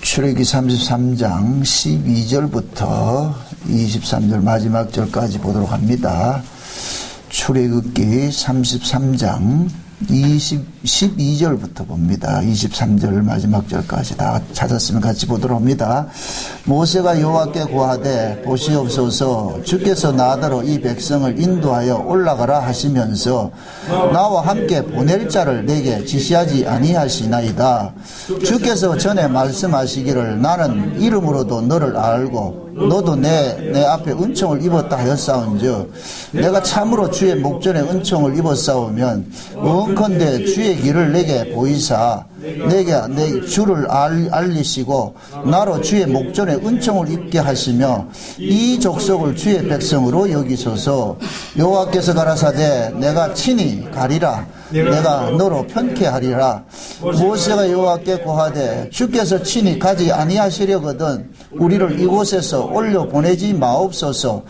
출애굽기 33장 12절부터 23절 마지막 절까지 보도록 합니다. 출애굽기 33장 12절부터 봅니다. 23절 마지막 절까지 다 찾았으면 같이 보도록 합니다. 모세가 여호와께 고하되 보시옵소서 주께서 나더러 이 백성을 인도하여 올라가라 하시면서 나와 함께 보낼 자를 내게 지시하지 아니하시나이다. 주께서 전에 말씀하시기를 나는 이름으로도 너를 알고 너도 내 앞에 은총을 입었다 하였사온즉 내가 참으로 주의 목전에 은총을 입었사오면 원컨대 주의 길을 내게 보이사 내게 내 주를 알리시고 나로 주의 목전에 은총을 입게 하시며 이 족속을 주의 백성으로 여기소서. 여호와께서 가라사대 내가 친히 가리라 내가 너로 편케 하리라. 모세가 여호와께 고하되 주께서 친히 가지 아니하시려거든 우리를 이곳에서 올려 보내지 마옵소서.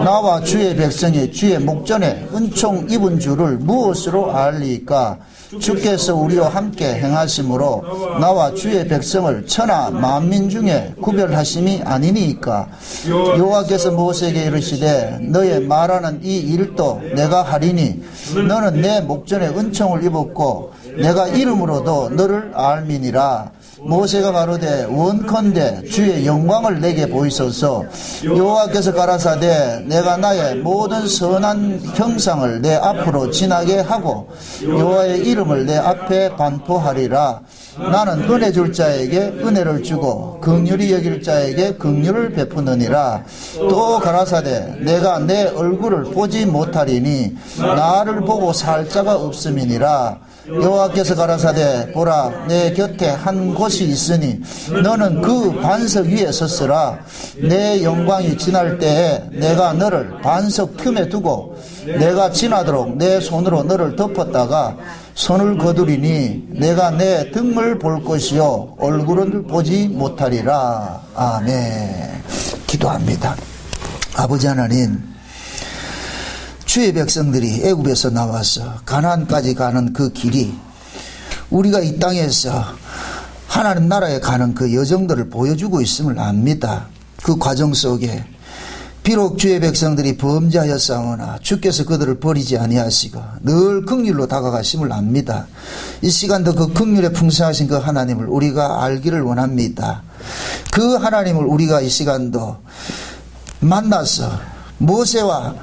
나와 주의 백성이 주의 목전에 은총 입은 줄을 무엇으로 알리까? 주께서 우리와 함께 행하심으로 나와 주의 백성을 천하 만민 중에 구별하심이 아니니까. 여호와께서 모세에게 이르시되 너의 말하는 이 일도 내가 하리니 너는 내 목전에 은총을 입었고 내가 이름으로도 너를 알미니라. 모세가 가로되 원컨대 주의 영광을 내게 보이소서. 여호와께서 가라사대 내가 나의 모든 선한 형상을 내 앞으로 지나게 하고 여호와의 이름을 내 앞에 반포하리라. 나는 은혜 줄 자에게 은혜를 주고 긍휼히 여길 자에게 긍휼을 베푸느니라. 또 가라사대 내가 내 얼굴을 보지 못하리니 나를 보고 살 자가 없음이니라. 여호와께서 가라사대 보라 내 곁에 한 곳이 있으니 너는 그 반석 위에 섰으라. 내 영광이 지날 때에 내가 너를 반석 틈에 두고 내가 지나도록 내 손으로 너를 덮었다가 손을 거두리니 내가 내 등을 볼 것이요 얼굴은 보지 못하리라. 아멘. 기도합니다. 아버지 하나님, 주의 백성들이 애굽에서 나와서 가나안까지 가는 그 길이 우리가 이 땅에서 하나님 나라에 가는 그 여정들을 보여주고 있음을 압니다. 그 과정 속에 비록 주의 백성들이 범죄하였사오나 주께서 그들을 버리지 아니하시고 늘 긍휼로 다가가심을 압니다. 이 시간도 그 긍휼에 풍성하신 그 하나님을 우리가 알기를 원합니다. 그 하나님을 우리가 이 시간도 만나서 모세와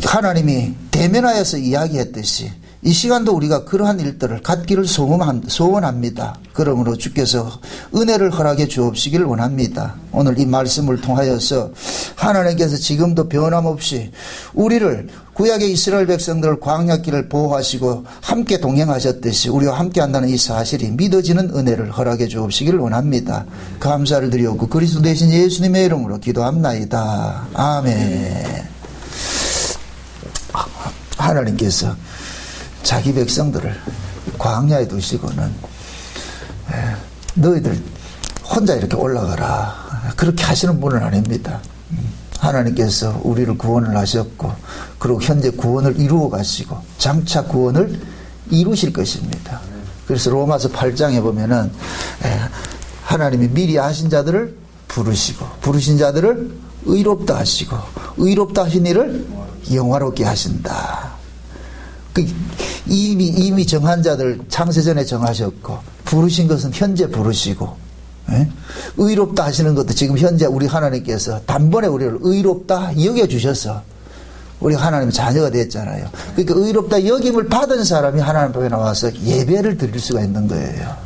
하나님이 대면하여서 이야기했듯이 이 시간도 우리가 그러한 일들을 갖기를 소원합니다. 그러므로 주께서 은혜를 허락해 주옵시기를 원합니다. 오늘 이 말씀을 통하여서 하나님께서 지금도 변함없이 우리를 구약의 이스라엘 백성들을 광야길을 보호하시고 함께 동행하셨듯이 우리와 함께 한다는 이 사실이 믿어지는 은혜를 허락해 주옵시기를 원합니다. 감사를 드리옵고 그리스도 되신 예수님의 이름으로 기도합나이다. 아멘. 하나님께서 자기 백성들을 광야에 두시고는 너희들 혼자 이렇게 올라가라 그렇게 하시는 분은 아닙니다. 하나님께서 우리를 구원을 하셨고 그리고 현재 구원을 이루어 가시고 장차 구원을 이루실 것입니다. 그래서 로마서 8장에 보면은 하나님이 미리 하신 자들을 부르시고 부르신 자들을 의롭다 하시고 의롭다 하신 일을 영화롭게 하신다. 이미 정한 자들 창세전에 정하셨고 부르신 것은 현재 부르시고 의롭다 하시는 것도 지금 현재 우리 하나님께서 단번에 우리를 의롭다 여겨주셔서 우리 하나님의 자녀가 됐잖아요. 그러니까 의롭다 여김을 받은 사람이 하나님 앞에 나와서 예배를 드릴 수가 있는 거예요.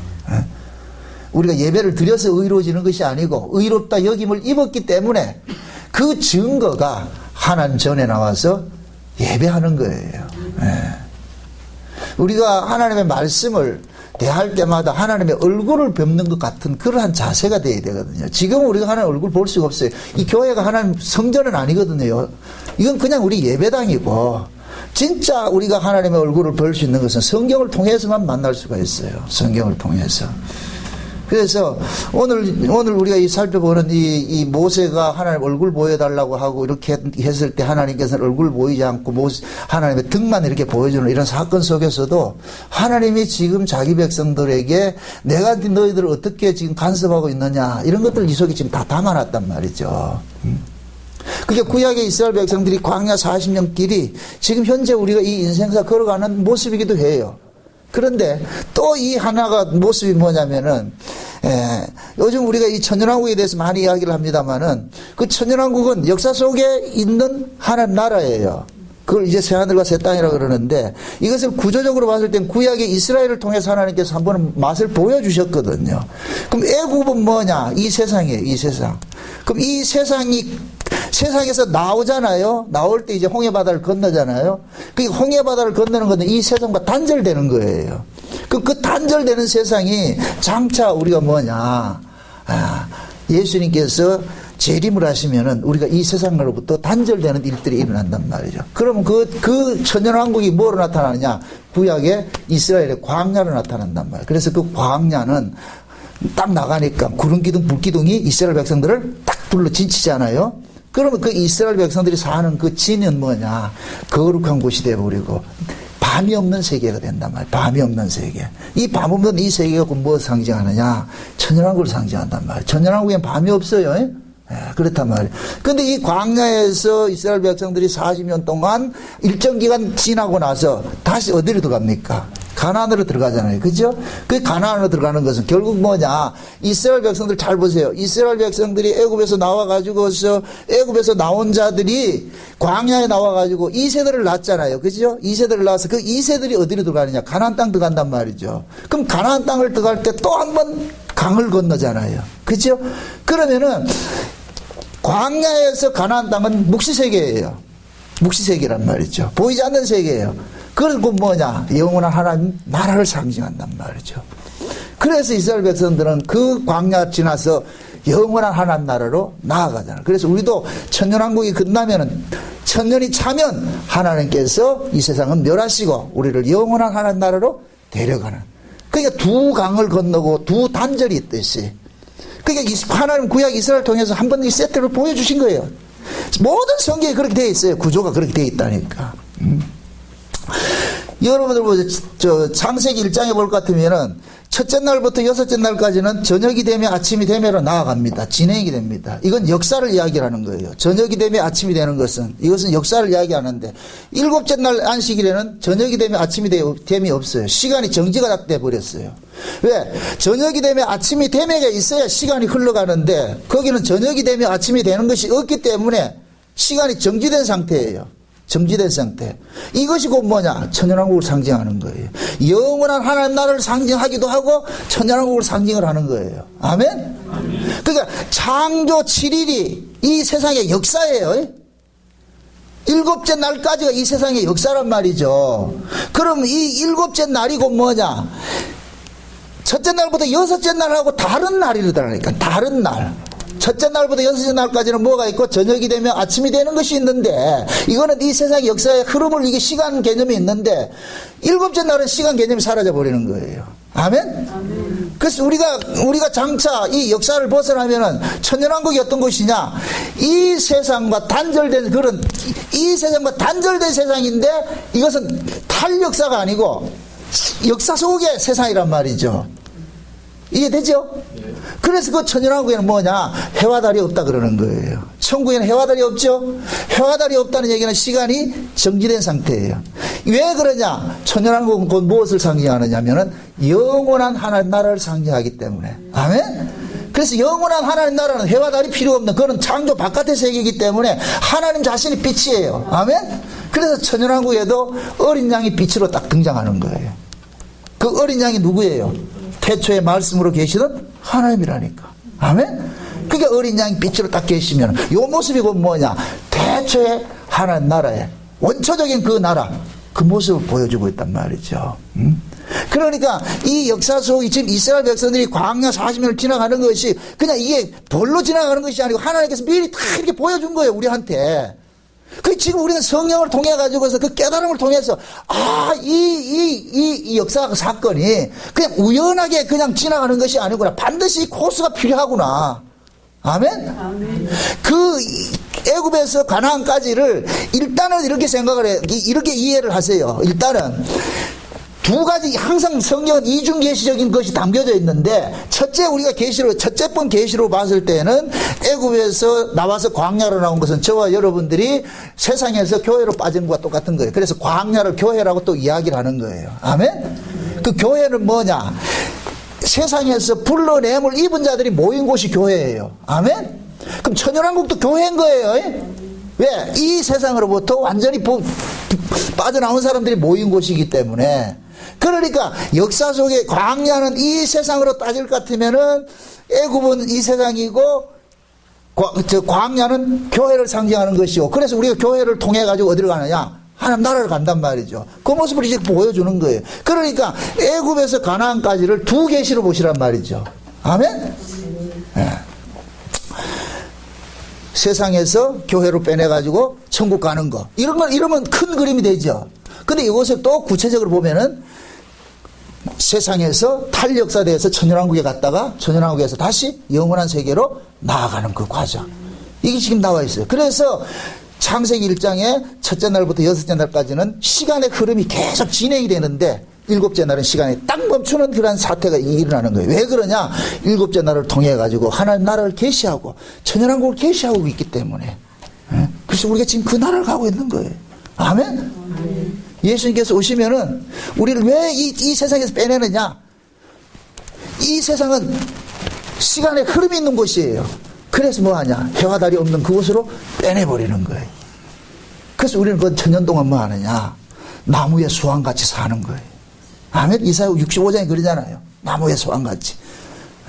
우리가 예배를 드려서 의로워지는 것이 아니고 의롭다 여김을 입었기 때문에 그 증거가 하나님 전에 나와서 예배하는 거예요. 우리가 하나님의 말씀을 대할 때마다 하나님의 얼굴을 뵙는 것 같은 그러한 자세가 되어야 되거든요. 지금 우리가 하나님 얼굴 볼 수가 없어요. 이 교회가 하나님 성전은 아니거든요. 이건 그냥 우리 예배당이고 진짜 우리가 하나님의 얼굴을 볼 수 있는 것은 성경을 통해서만 만날 수가 있어요. 성경을 통해서. 그래서 오늘 우리가 이 살펴보는 이 모세가 하나님 얼굴 보여달라고 하고 이렇게 했을 때 하나님께서는 얼굴 보이지 않고 하나님의 등만 이렇게 보여주는 이런 사건 속에서도 하나님이 지금 자기 백성들에게 내가 너희들을 어떻게 지금 간섭하고 있느냐 이런 것들 이 속에 지금 다 담아놨단 말이죠. 그게 구약의 이스라엘 백성들이 광야 40년 길이 지금 현재 우리가 이 인생사 걸어가는 모습이기도 해요. 그런데 또 이 하나가 모습이 뭐냐면은 요즘 우리가 이 천년왕국에 대해서 많이 이야기를 합니다만은 그 천년왕국은 역사 속에 있는 하나님 나라예요. 그걸 이제 새하늘과 새 땅이라고 그러는데 이것을 구조적으로 봤을 땐 구약의 이스라엘을 통해서 하나님께서 한 번은 맛을 보여주셨거든요. 그럼 애굽은 뭐냐? 이 세상이에요. 이 세상. 그럼 이 세상에서 나오잖아요. 나올 때 이제 홍해바다를 건너잖아요. 그 홍해바다를 건너는 것은 이 세상과 단절되는 거예요. 그 단절되는 세상이 장차 우리가 뭐냐? 예수님께서 재림을 하시면은 우리가 이 세상으로부터 단절되는 일들이 일어난단 말이죠. 그러면 그 천년왕국이 뭐로 나타나느냐? 구약의 이스라엘의 광야로 나타난단 말이에요. 그래서 그 광야는 딱 나가니까 구름기둥, 불기둥이 이스라엘 백성들을 딱 둘러 진치잖아요. 그러면 그 이스라엘 백성들이 사는 그 진은 뭐냐? 거룩한 곳이 되어버리고 밤이 없는 세계가 된단 말이에요. 밤이 없는 세계. 이 밤 없는 이 세계가 무엇을 상징하느냐? 천년왕국을 상징한단 말이에요. 천년왕국엔 밤이 없어요. 그렇단 말이에요. 근데 이 광야에서 이스라엘 백성들이 40년 동안 일정 기간 지나고 나서 다시 어디로 들어갑니까? 가나안으로 들어가잖아요. 그죠? 그 가나안으로 들어가는 것은 결국 뭐냐? 이스라엘 백성들 잘 보세요. 이스라엘 백성들이 애굽에서 나와가지고서 애굽에서 나온 자들이 광야에 나와가지고 2세들을 낳았잖아요. 그죠? 2세들을 낳아서 그 2세들이 어디로 들어가느냐? 가나안 땅 들어간단 말이죠. 그럼 가나안 땅을 들어갈 때 또 한 번 강을 건너잖아요. 그죠? 그러면은 광야에서 가나안 땅은 묵시세계예요. 묵시세계란 말이죠. 보이지 않는 세계예요. 그리고 뭐냐? 영원한 하나님 나라를 상징한단 말이죠. 그래서 이스라엘 백성들은 그 광야 지나서 영원한 하나님 나라로 나아가잖아요. 그래서 우리도 천년왕국이 끝나면은 천년이 차면 하나님께서 이 세상은 멸하시고 우리를 영원한 하나님 나라로 데려가는. 그러니까 두 강을 건너고 두 단절이 있듯이. 그러니까 하나님 구약 이스라엘 통해서 한 번 이 세트를 보여주신 거예요. 모든 성경에 그렇게 되어 있어요. 구조가 그렇게 되어 있다니까. 여러분들 보세요. 창세기 1장에 볼 것 같으면은 첫째 날부터 여섯째 날까지는 저녁이 되면 아침이 되면로 나아갑니다. 진행이 됩니다. 이건 역사를 이야기하는 거예요. 저녁이 되면 아침이 되는 것은 이것은 역사를 이야기하는데 일곱째 날 안식일에는 저녁이 되면 아침이 됨이 없어요. 시간이 정지가 돼 버렸어요. 왜? 저녁이 되면 아침이 됨에가 있어야 시간이 흘러가는데 거기는 저녁이 되면 아침이 되는 것이 없기 때문에 시간이 정지된 상태예요. 정지된 상태. 이것이 곧 뭐냐? 천년왕국을 상징하는 거예요. 영원한 하나님 나라를 상징하기도 하고 천년왕국을 상징을 하는 거예요. 아멘? 그러니까 창조 7일이 이 세상의 역사예요. 일곱째 날까지가 이 세상의 역사란 말이죠. 그럼 이 일곱째 날이 곧 뭐냐? 첫째 날부터 여섯째 날하고 다른 날이라니까. 다른 날. 첫째 날부터 여섯째 날까지는 뭐가 있고 저녁이 되면 아침이 되는 것이 있는데 이거는 이 세상의 역사의 흐름을 이게 시간 개념이 있는데 일곱째 날은 시간 개념이 사라져 버리는 거예요. 아멘? 아멘. 그래서 우리가 장차 이 역사를 벗어나면은 천년왕국이 어떤 것이냐? 이 세상과 단절된 이 세상과 단절된 세상인데 이것은 탈역사가 아니고 역사 속의 세상이란 말이죠. 이해되죠? 그래서 그 천년왕국에는 뭐냐? 해와 달이 없다 그러는 거예요. 천국에는 해와 달이 없죠? 해와 달이 없다는 얘기는 시간이 정지된 상태예요. 왜 그러냐? 천년왕국은 곧 무엇을 상징하느냐면은 영원한 하나님 나라를 상징하기 때문에. 아멘? 그래서 영원한 하나님 나라는 해와 달이 필요 없는 그런 창조 바깥의 세계이기 때문에 하나님 자신이 빛이에요. 아멘? 그래서 천년왕국에도 어린 양이 빛으로 딱 등장하는 거예요. 그 어린 양이 누구예요? 태초에 말씀으로 계시던 하나님이라니까. 아멘? 그러니까 어린 양이 빛으로 딱 계시면 이 모습이 곧 뭐냐? 태초에 하나님 나라의 원초적인 그 나라 그 모습을 보여주고 있단 말이죠. 그러니까 이 역사 속에 지금 이스라엘 백성들이 광야 40년을 지나가는 것이 그냥 이게 돌로 지나가는 것이 아니고 하나님께서 미리 다 이렇게 보여준 거예요. 우리한테. 그 지금 우리는 성령을 통해 가지고서 그 깨달음을 통해서 이 역사 사건이 그냥 우연하게 그냥 지나가는 것이 아니구나. 반드시 코스가 필요하구나. 아멘? 아멘. 그 애굽에서 가나안까지를 일단은 이렇게 생각을 해, 이렇게 이해를 하세요. 일단은 두 가지, 항상 성경은 이중계시적인 것이 담겨져 있는데, 우리가 첫째 번 계시로 봤을 때는 애굽에서 나와서 광야로 나온 것은 저와 여러분들이 세상에서 교회로 빠진 것과 똑같은 거예요. 그래서 광야를 교회라고 또 이야기를 하는 거예요. 아멘? 그 교회는 뭐냐? 세상에서 불러냄을 입은 자들이 모인 곳이 교회예요. 아멘? 그럼 천연왕국도 교회인 거예요. 왜? 이 세상으로부터 완전히 빠져나온 사람들이 모인 곳이기 때문에. 그러니까 역사 속에 광야는 이 세상으로 따질 것 같으면은 애굽은 이 세상이고 광야는 교회를 상징하는 것이고, 그래서 우리가 교회를 통해 가지고 어디로 가느냐? 하나님 나라를 간단 말이죠. 그 모습을 이제 보여주는 거예요. 그러니까 애굽에서 가나안까지를 두 계시로 보시란 말이죠. 아멘? 네. 세상에서 교회로 빼내가지고 천국 가는 거. 이러면 큰 그림이 되죠. 근데 이것을 또 구체적으로 보면은 세상에서 탈역사대에서 천연왕국에 갔다가 천연왕국에서 다시 영원한 세계로 나아가는 그 과정. 이게 지금 나와 있어요. 그래서 창세기 1장의 첫째 날부터 여섯째 날까지는 시간의 흐름이 계속 진행이 되는데, 일곱째 날은 시간이 딱 멈추는 그런 사태가 일어나는 거예요. 왜 그러냐? 일곱째 날을 통해 가지고 하나님 나라를 계시하고 천연왕국을 계시하고 있기 때문에. 그래서 우리가 지금 그 나라를 가고 있는 거예요. 아멘? 예수님께서 오시면은 우리를 왜 이 세상에서 빼내느냐? 이 세상은 시간의 흐름이 있는 곳이에요. 그래서 뭐 하냐? 해와 달이 없는 그곳으로 빼내버리는 거예요. 그래서 우리는 그 천년 동안 뭐 하느냐? 나무의 수완같이 사는 거예요. 아멘? 이사야 65장에 그러잖아요. 나무의 수완같이.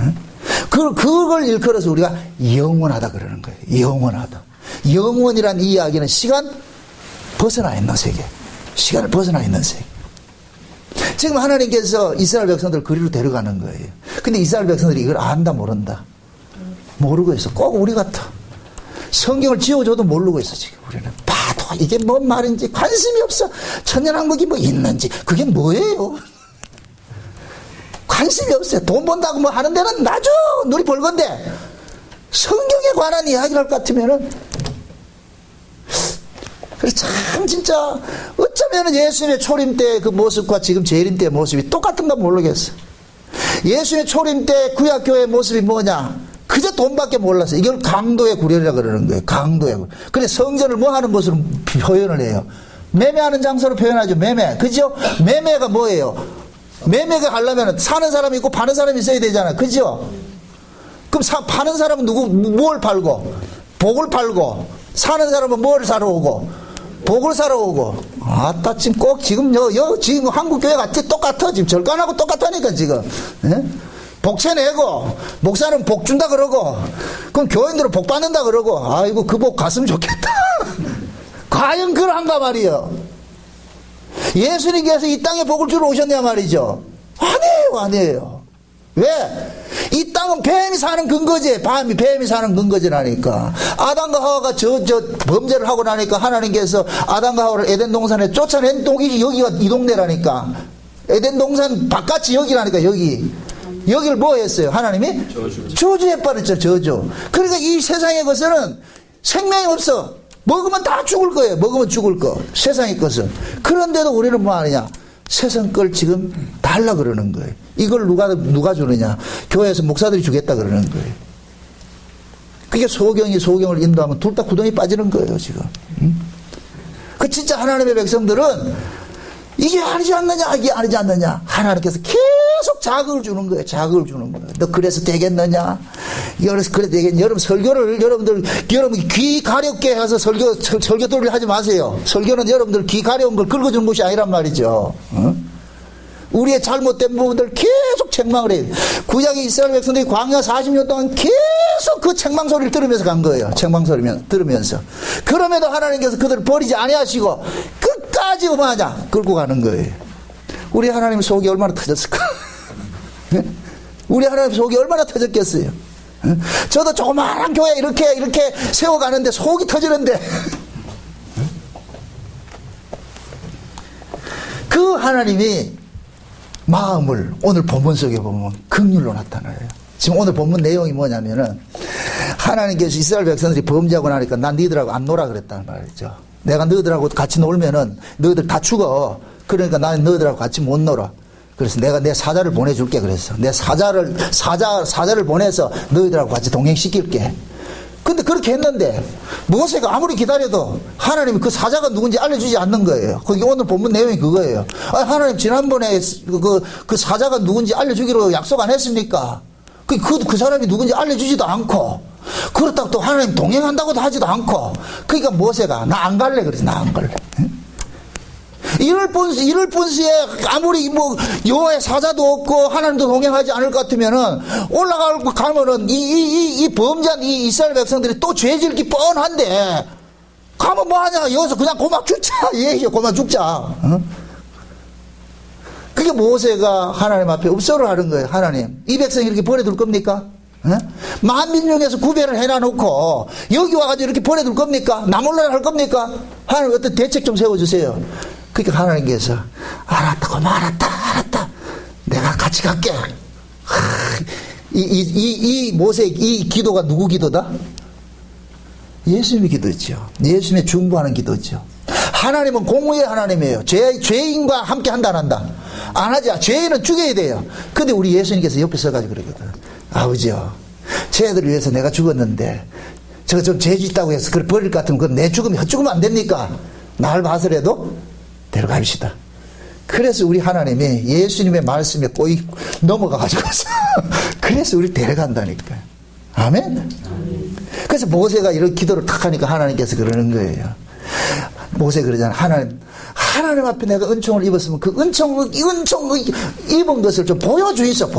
응? 그걸 일컬어서 우리가 영원하다 그러는 거예요. 영원하다. 영원이란 이 이야기는 시간 벗어나 있는 세계. 시간을 벗어나 있는 세계. 지금 하나님께서 이스라엘 백성들을 그리로 데려가는 거예요. 근데 이스라엘 백성들이 이걸 안다 모른다. 모르고 있어. 꼭 우리 같아. 성경을 지어줘도 모르고 있어. 지금 우리는 봐도 이게 뭔 말인지 관심이 없어. 천연왕국이 뭐 있는지 그게 뭐예요? 관심이 없어요. 돈 번다고 뭐 하는 데는 나죠. 눈이 벌건데 성경에 관한 이야기를 할 것 같으면은, 그래서 참 진짜 어쩌면은 예수님의 초림 때 그 모습과 지금 재림 때의 모습이 똑같은가 모르겠어. 예수님의 초림 때 구약교회의 모습이 뭐냐? 그저 돈밖에 몰랐어요. 이걸 강도의 구렬이라 그러는 거예요. 강도의 구렬. 근데 성전을 뭐 하는 것으로 표현을 해요? 매매하는 장소로 표현하죠. 매매. 그죠? 매매가 뭐예요? 매매가 하려면 사는 사람이 있고 파는 사람이 있어야 되잖아. 그죠? 그럼 파는 사람은 뭘 팔고? 복을 팔고. 사는 사람은 뭘 사러 오고? 복을 사러 오고. 아따, 지금 꼭 지금 지금 한국교회 같이 똑같아. 지금 절간하고 똑같다니까, 지금. 예? 복채 내고, 목사는 복 준다 그러고, 그럼 교인들은 복 받는다 그러고, 아이고, 그 복 갔으면 좋겠다. 과연 그러한가 말이요. 예수님께서 이 땅에 복을 주러 오셨냐 말이죠. 아니에요. 왜? 이 땅은 뱀이 사는 근거지. 뱀이 사는 근거지라니까. 아담과 하와가 범죄를 하고 나니까 하나님께서 아담과 하와를 에덴 동산에 쫓아낸 동이 여기가 이 동네라니까. 에덴 동산 바깥이 여기라니까. 여기를 뭐 했어요? 하나님이? 저주해 버렸죠. 저주. 그러니까 이 세상의 것은 생명이 없어. 먹으면 다 죽을 거예요. 먹으면 죽을 거. 세상의 것은. 그런데도 우리는 뭐 하느냐? 세상 걸 지금 달라 그러는 거예요. 이걸 누가 주느냐? 교회에서 목사들이 주겠다 그러는 거예요. 그게 소경을 인도하면 둘 다 구덩이 빠지는 거예요, 지금. 그 진짜 하나님의 백성들은 이게 아니지 않느냐, 이게 아니지 않느냐. 하나님께서 계속 자극을 주는 거예요. 자극을 주는 거예요. 너 그래서 되겠느냐? 그래 되겠냐? 여러분 설교를 여러분 귀 가렵게 해서 설교들을 하지 마세요. 설교는 여러분들 귀 가려운 걸 긁어주는 것이 아니란 말이죠. 우리의 잘못된 부분들 계속 책망을 해요. 구약의 이스라엘 백성들이 광야 40년 동안 계속 그 책망 소리를 들으면서 간 거예요. 책망 소리를 들으면서. 그럼에도 하나님께서 그들을 버리지 아니하시고 끝까지 뭐하냐? 끌고 가는 거예요. 우리 하나님 속이 얼마나 터졌을까? 우리 하나님 속이 얼마나 터졌겠어요? 저도 조그마한 교회 이렇게 세워가는데 속이 터지는데 하나님이 마음을 오늘 본문 속에 보면 긍휼로 나타나요. 지금 오늘 본문 내용이 뭐냐면은 하나님께서 이스라엘 백성들이 범죄하고 나니까 난 너희들하고 안 놀아 그랬단 말이죠. 내가 너희들하고 같이 놀면은 너희들 다 죽어. 그러니까 나는 너희들하고 같이 못 놀아. 그래서 내가 내 사자를 보내줄게 그랬어. 내 사자를 보내서 너희들하고 같이 동행시킬게. 근데 그렇게 했는데 모세가 아무리 기다려도 하나님이 그 사자가 누군지 알려주지 않는 거예요. 거기 오늘 본문 내용이 그거예요. 하나님 지난번에 그 사자가 누군지 알려주기로 약속 안 했습니까? 그 사람이 누군지 알려주지도 않고, 그렇다고 또 하나님 동행한다고도 하지도 않고, 그러니까 모세가 나 안 갈래 그래서 나 안 갈래. 이럴 분수에 아무리 뭐 여호와의 사자도 없고 하나님도 동행하지 않을 것 같으면은 가면은 이 범죄한 이 이스라엘 백성들이 또 죄 짓기 뻔한데 가면 뭐 하냐, 여기서 그냥 고막 죽자. 예, 고막 죽자. 그게 모세가 하나님 앞에 읍소를 하는 거예요. 하나님, 이 백성 이렇게 버려둘 겁니까? 만민 중에서 구별을 해놔놓고 여기 와가지고 이렇게 버려둘 겁니까? 나 몰라 할 겁니까? 하나님 어떤 대책 좀 세워주세요. 그러니까 하나님께서 알았다, 알았다. 내가 같이 갈게. 이 모세 이 기도가 누구 기도다? 예수님의 기도죠. 예수님의 중보하는 기도죠. 하나님은 공의의 하나님이에요. 죄인과 함께 한다 안 한다? 안 하죠. 죄인은 죽여야 돼요. 근데 우리 예수님께서 옆에 서가지고 그러거든. 아버지요, 쟤들을 위해서 내가 죽었는데 저거 좀 죄 있다고 해서 그걸 버릴 것 같으면 그럼 내 죽으면 헛죽으면 안 됩니까? 나를 봐서라도 데려갑시다. 그래서 우리 하나님이 예수님의 말씀에 꼬이 넘어가가지고 그래서 우리 데려간다니까요. 아멘? 그래서 모세가 이런 기도를 탁 하니까 하나님께서 그러는 거예요. 모세 그러잖아. 하나님 앞에 내가 은총을 입었으면 그 은총 입은 것을 좀 보여주이소.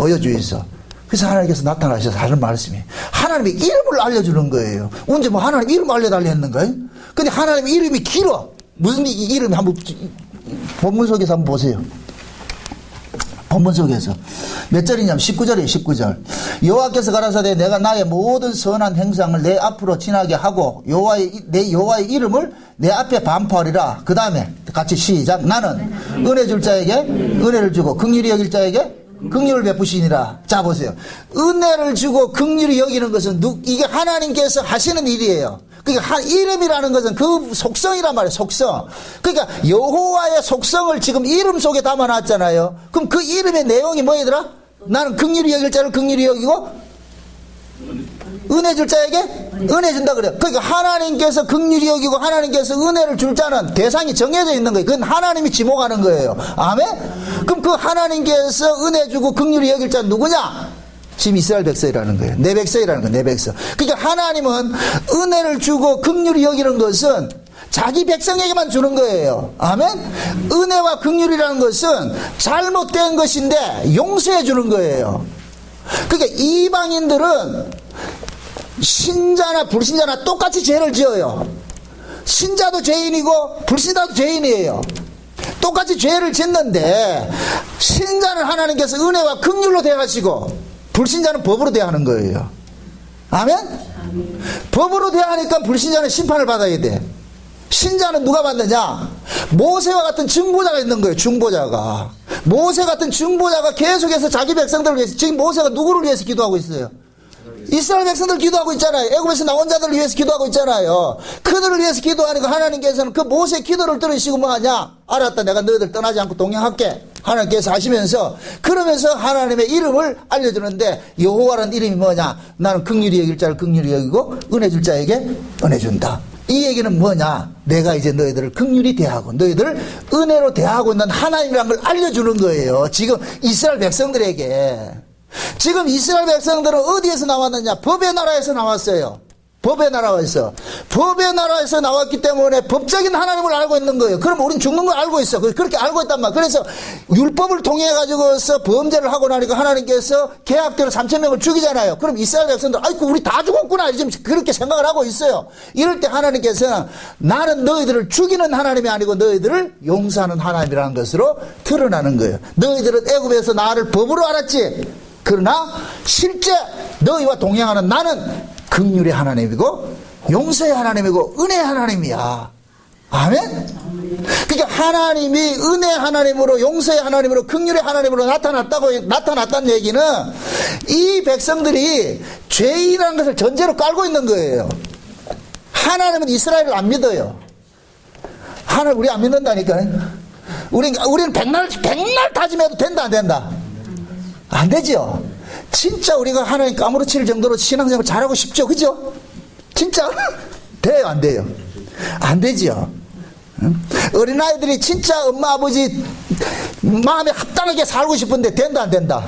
그래서 하나님께서 나타나셔서 하는 말씀이 하나님의 이름을 알려주는 거예요. 언제 뭐 하나님 이름 알려달라 했는가요? 근데 하나님의 이름이 길어. 무슨 이름이 한번 본문 속에서 한번 보세요. 본문 속에서 몇 절이냐면 19절이에요. 19절. 여호와께서 가라사대 내가 나의 모든 선한 행상을 내 앞으로 지나게 하고 내 여호와의 이름을 내 앞에 반포하리라. 그 다음에 같이 시작. 나는 은혜 줄 자에게 은혜를 주고 긍휼히 여길 자에게 긍휼을 베푸시니라. 자 보세요. 은혜를 주고 긍휼히 여기는 것은 이게 하나님께서 하시는 일이에요. 그러니까 이름이라는 것은 그 속성이란 말이에요. 속성. 그러니까 여호와의 속성을 지금 이름 속에 담아놨잖아요. 그럼 그 이름의 내용이 뭐이더라? 나는 긍휼히 여길 자를 긍휼히 여기고 은혜 줄 자에게 은혜 준다 그래요. 그러니까 하나님께서 긍휼히 여기고 하나님께서 은혜를 줄 자는 대상이 정해져 있는 거예요. 그건 하나님이 지목하는 거예요. 아멘? 그럼 그 하나님께서 은혜 주고 긍휼히 여길 자는 누구냐? 지금 이스라엘 백성이라는 거예요. 내 백성이라는 거예요. 내 백성. 그러니까 하나님은 은혜를 주고 긍휼히 여기는 것은 자기 백성에게만 주는 거예요. 아멘? 은혜와 긍휼이라는 것은 잘못된 것인데 용서해 주는 거예요. 그러니까 이방인들은 신자나 불신자나 똑같이 죄를 지어요. 신자도 죄인이고 불신자도 죄인이에요. 똑같이 죄를 짓는데 신자는 하나님께서 은혜와 긍휼로 대하시고 불신자는 법으로 대하는 거예요. 아멘? 법으로 대하니까 불신자는 심판을 받아야 돼. 신자는 누가 받느냐? 모세와 같은 증보자가 있는 거예요. 중보자가. 모세 같은 증보자가 계속해서 자기 백성들을 위해서, 지금 모세가 누구를 위해서 기도하고 있어요? 이스라엘 백성들 기도하고 있잖아요. 애굽에서 나온 자들을 위해서 기도하고 있잖아요. 그들을 위해서 기도하니까 하나님께서는 그 모세 기도를 들으시고 뭐 하냐? 알았다, 내가 너희들 떠나지 않고 동행할게. 하나님께서 하시면서, 그러면서 하나님의 이름을 알려주는데, 여호와라는 이름이 뭐냐? 나는 긍휼히 여길 자를 긍휼히 여기고 은혜 줄 자에게 은혜 준다. 이 얘기는 뭐냐? 내가 이제 너희들을 긍휼히 대하고 너희들을 은혜로 대하고 있는 하나님이라는 걸 알려주는 거예요. 지금 이스라엘 백성들에게. 지금 이스라엘 백성들은 어디에서 나왔느냐? 법의 나라에서 나왔어요. 법의 나라에서. 법의 나라에서 나왔기 때문에 법적인 하나님을 알고 있는 거예요. 그럼 우린 죽는 걸 알고 있어. 그렇게 알고 있단 말이야. 그래서 율법을 통해 가지고서 범죄를 하고 나니까 하나님께서 계약대로 3,000명을 죽이잖아요. 그럼 이스라엘 백성들, 아이고 우리 다 죽었구나, 지금 그렇게 생각을 하고 있어요. 이럴 때 하나님께서는 나는 너희들을 죽이는 하나님이 아니고 너희들을 용서하는 하나님이라는 것으로 드러나는 거예요. 너희들은 애굽에서 나를 법으로 알았지. 그러나 실제 너희와 동행하는 나는 긍휼의 하나님이고 용서의 하나님이고 은혜의 하나님이야. 아멘? 그러니까 하나님이 은혜 하나님으로, 용서의 하나님으로, 긍휼의 하나님으로 나타났다는 얘기는 이 백성들이 죄인이라는 것을 전제로 깔고 있는 거예요. 하나님은 이스라엘을 안 믿어요. 하나님 우리 안 믿는다니까요. 우리는 백날 다짐해도 된다 안 된다? 안 되죠. 진짜 우리가 하나님 까무러칠 정도로 신앙생활 잘하고 싶죠, 그죠? 진짜 돼요, 안 돼요? 안 되죠. 어린아이들이 진짜 엄마 아버지 마음에 합당하게 살고 싶은데 된다 안 된다?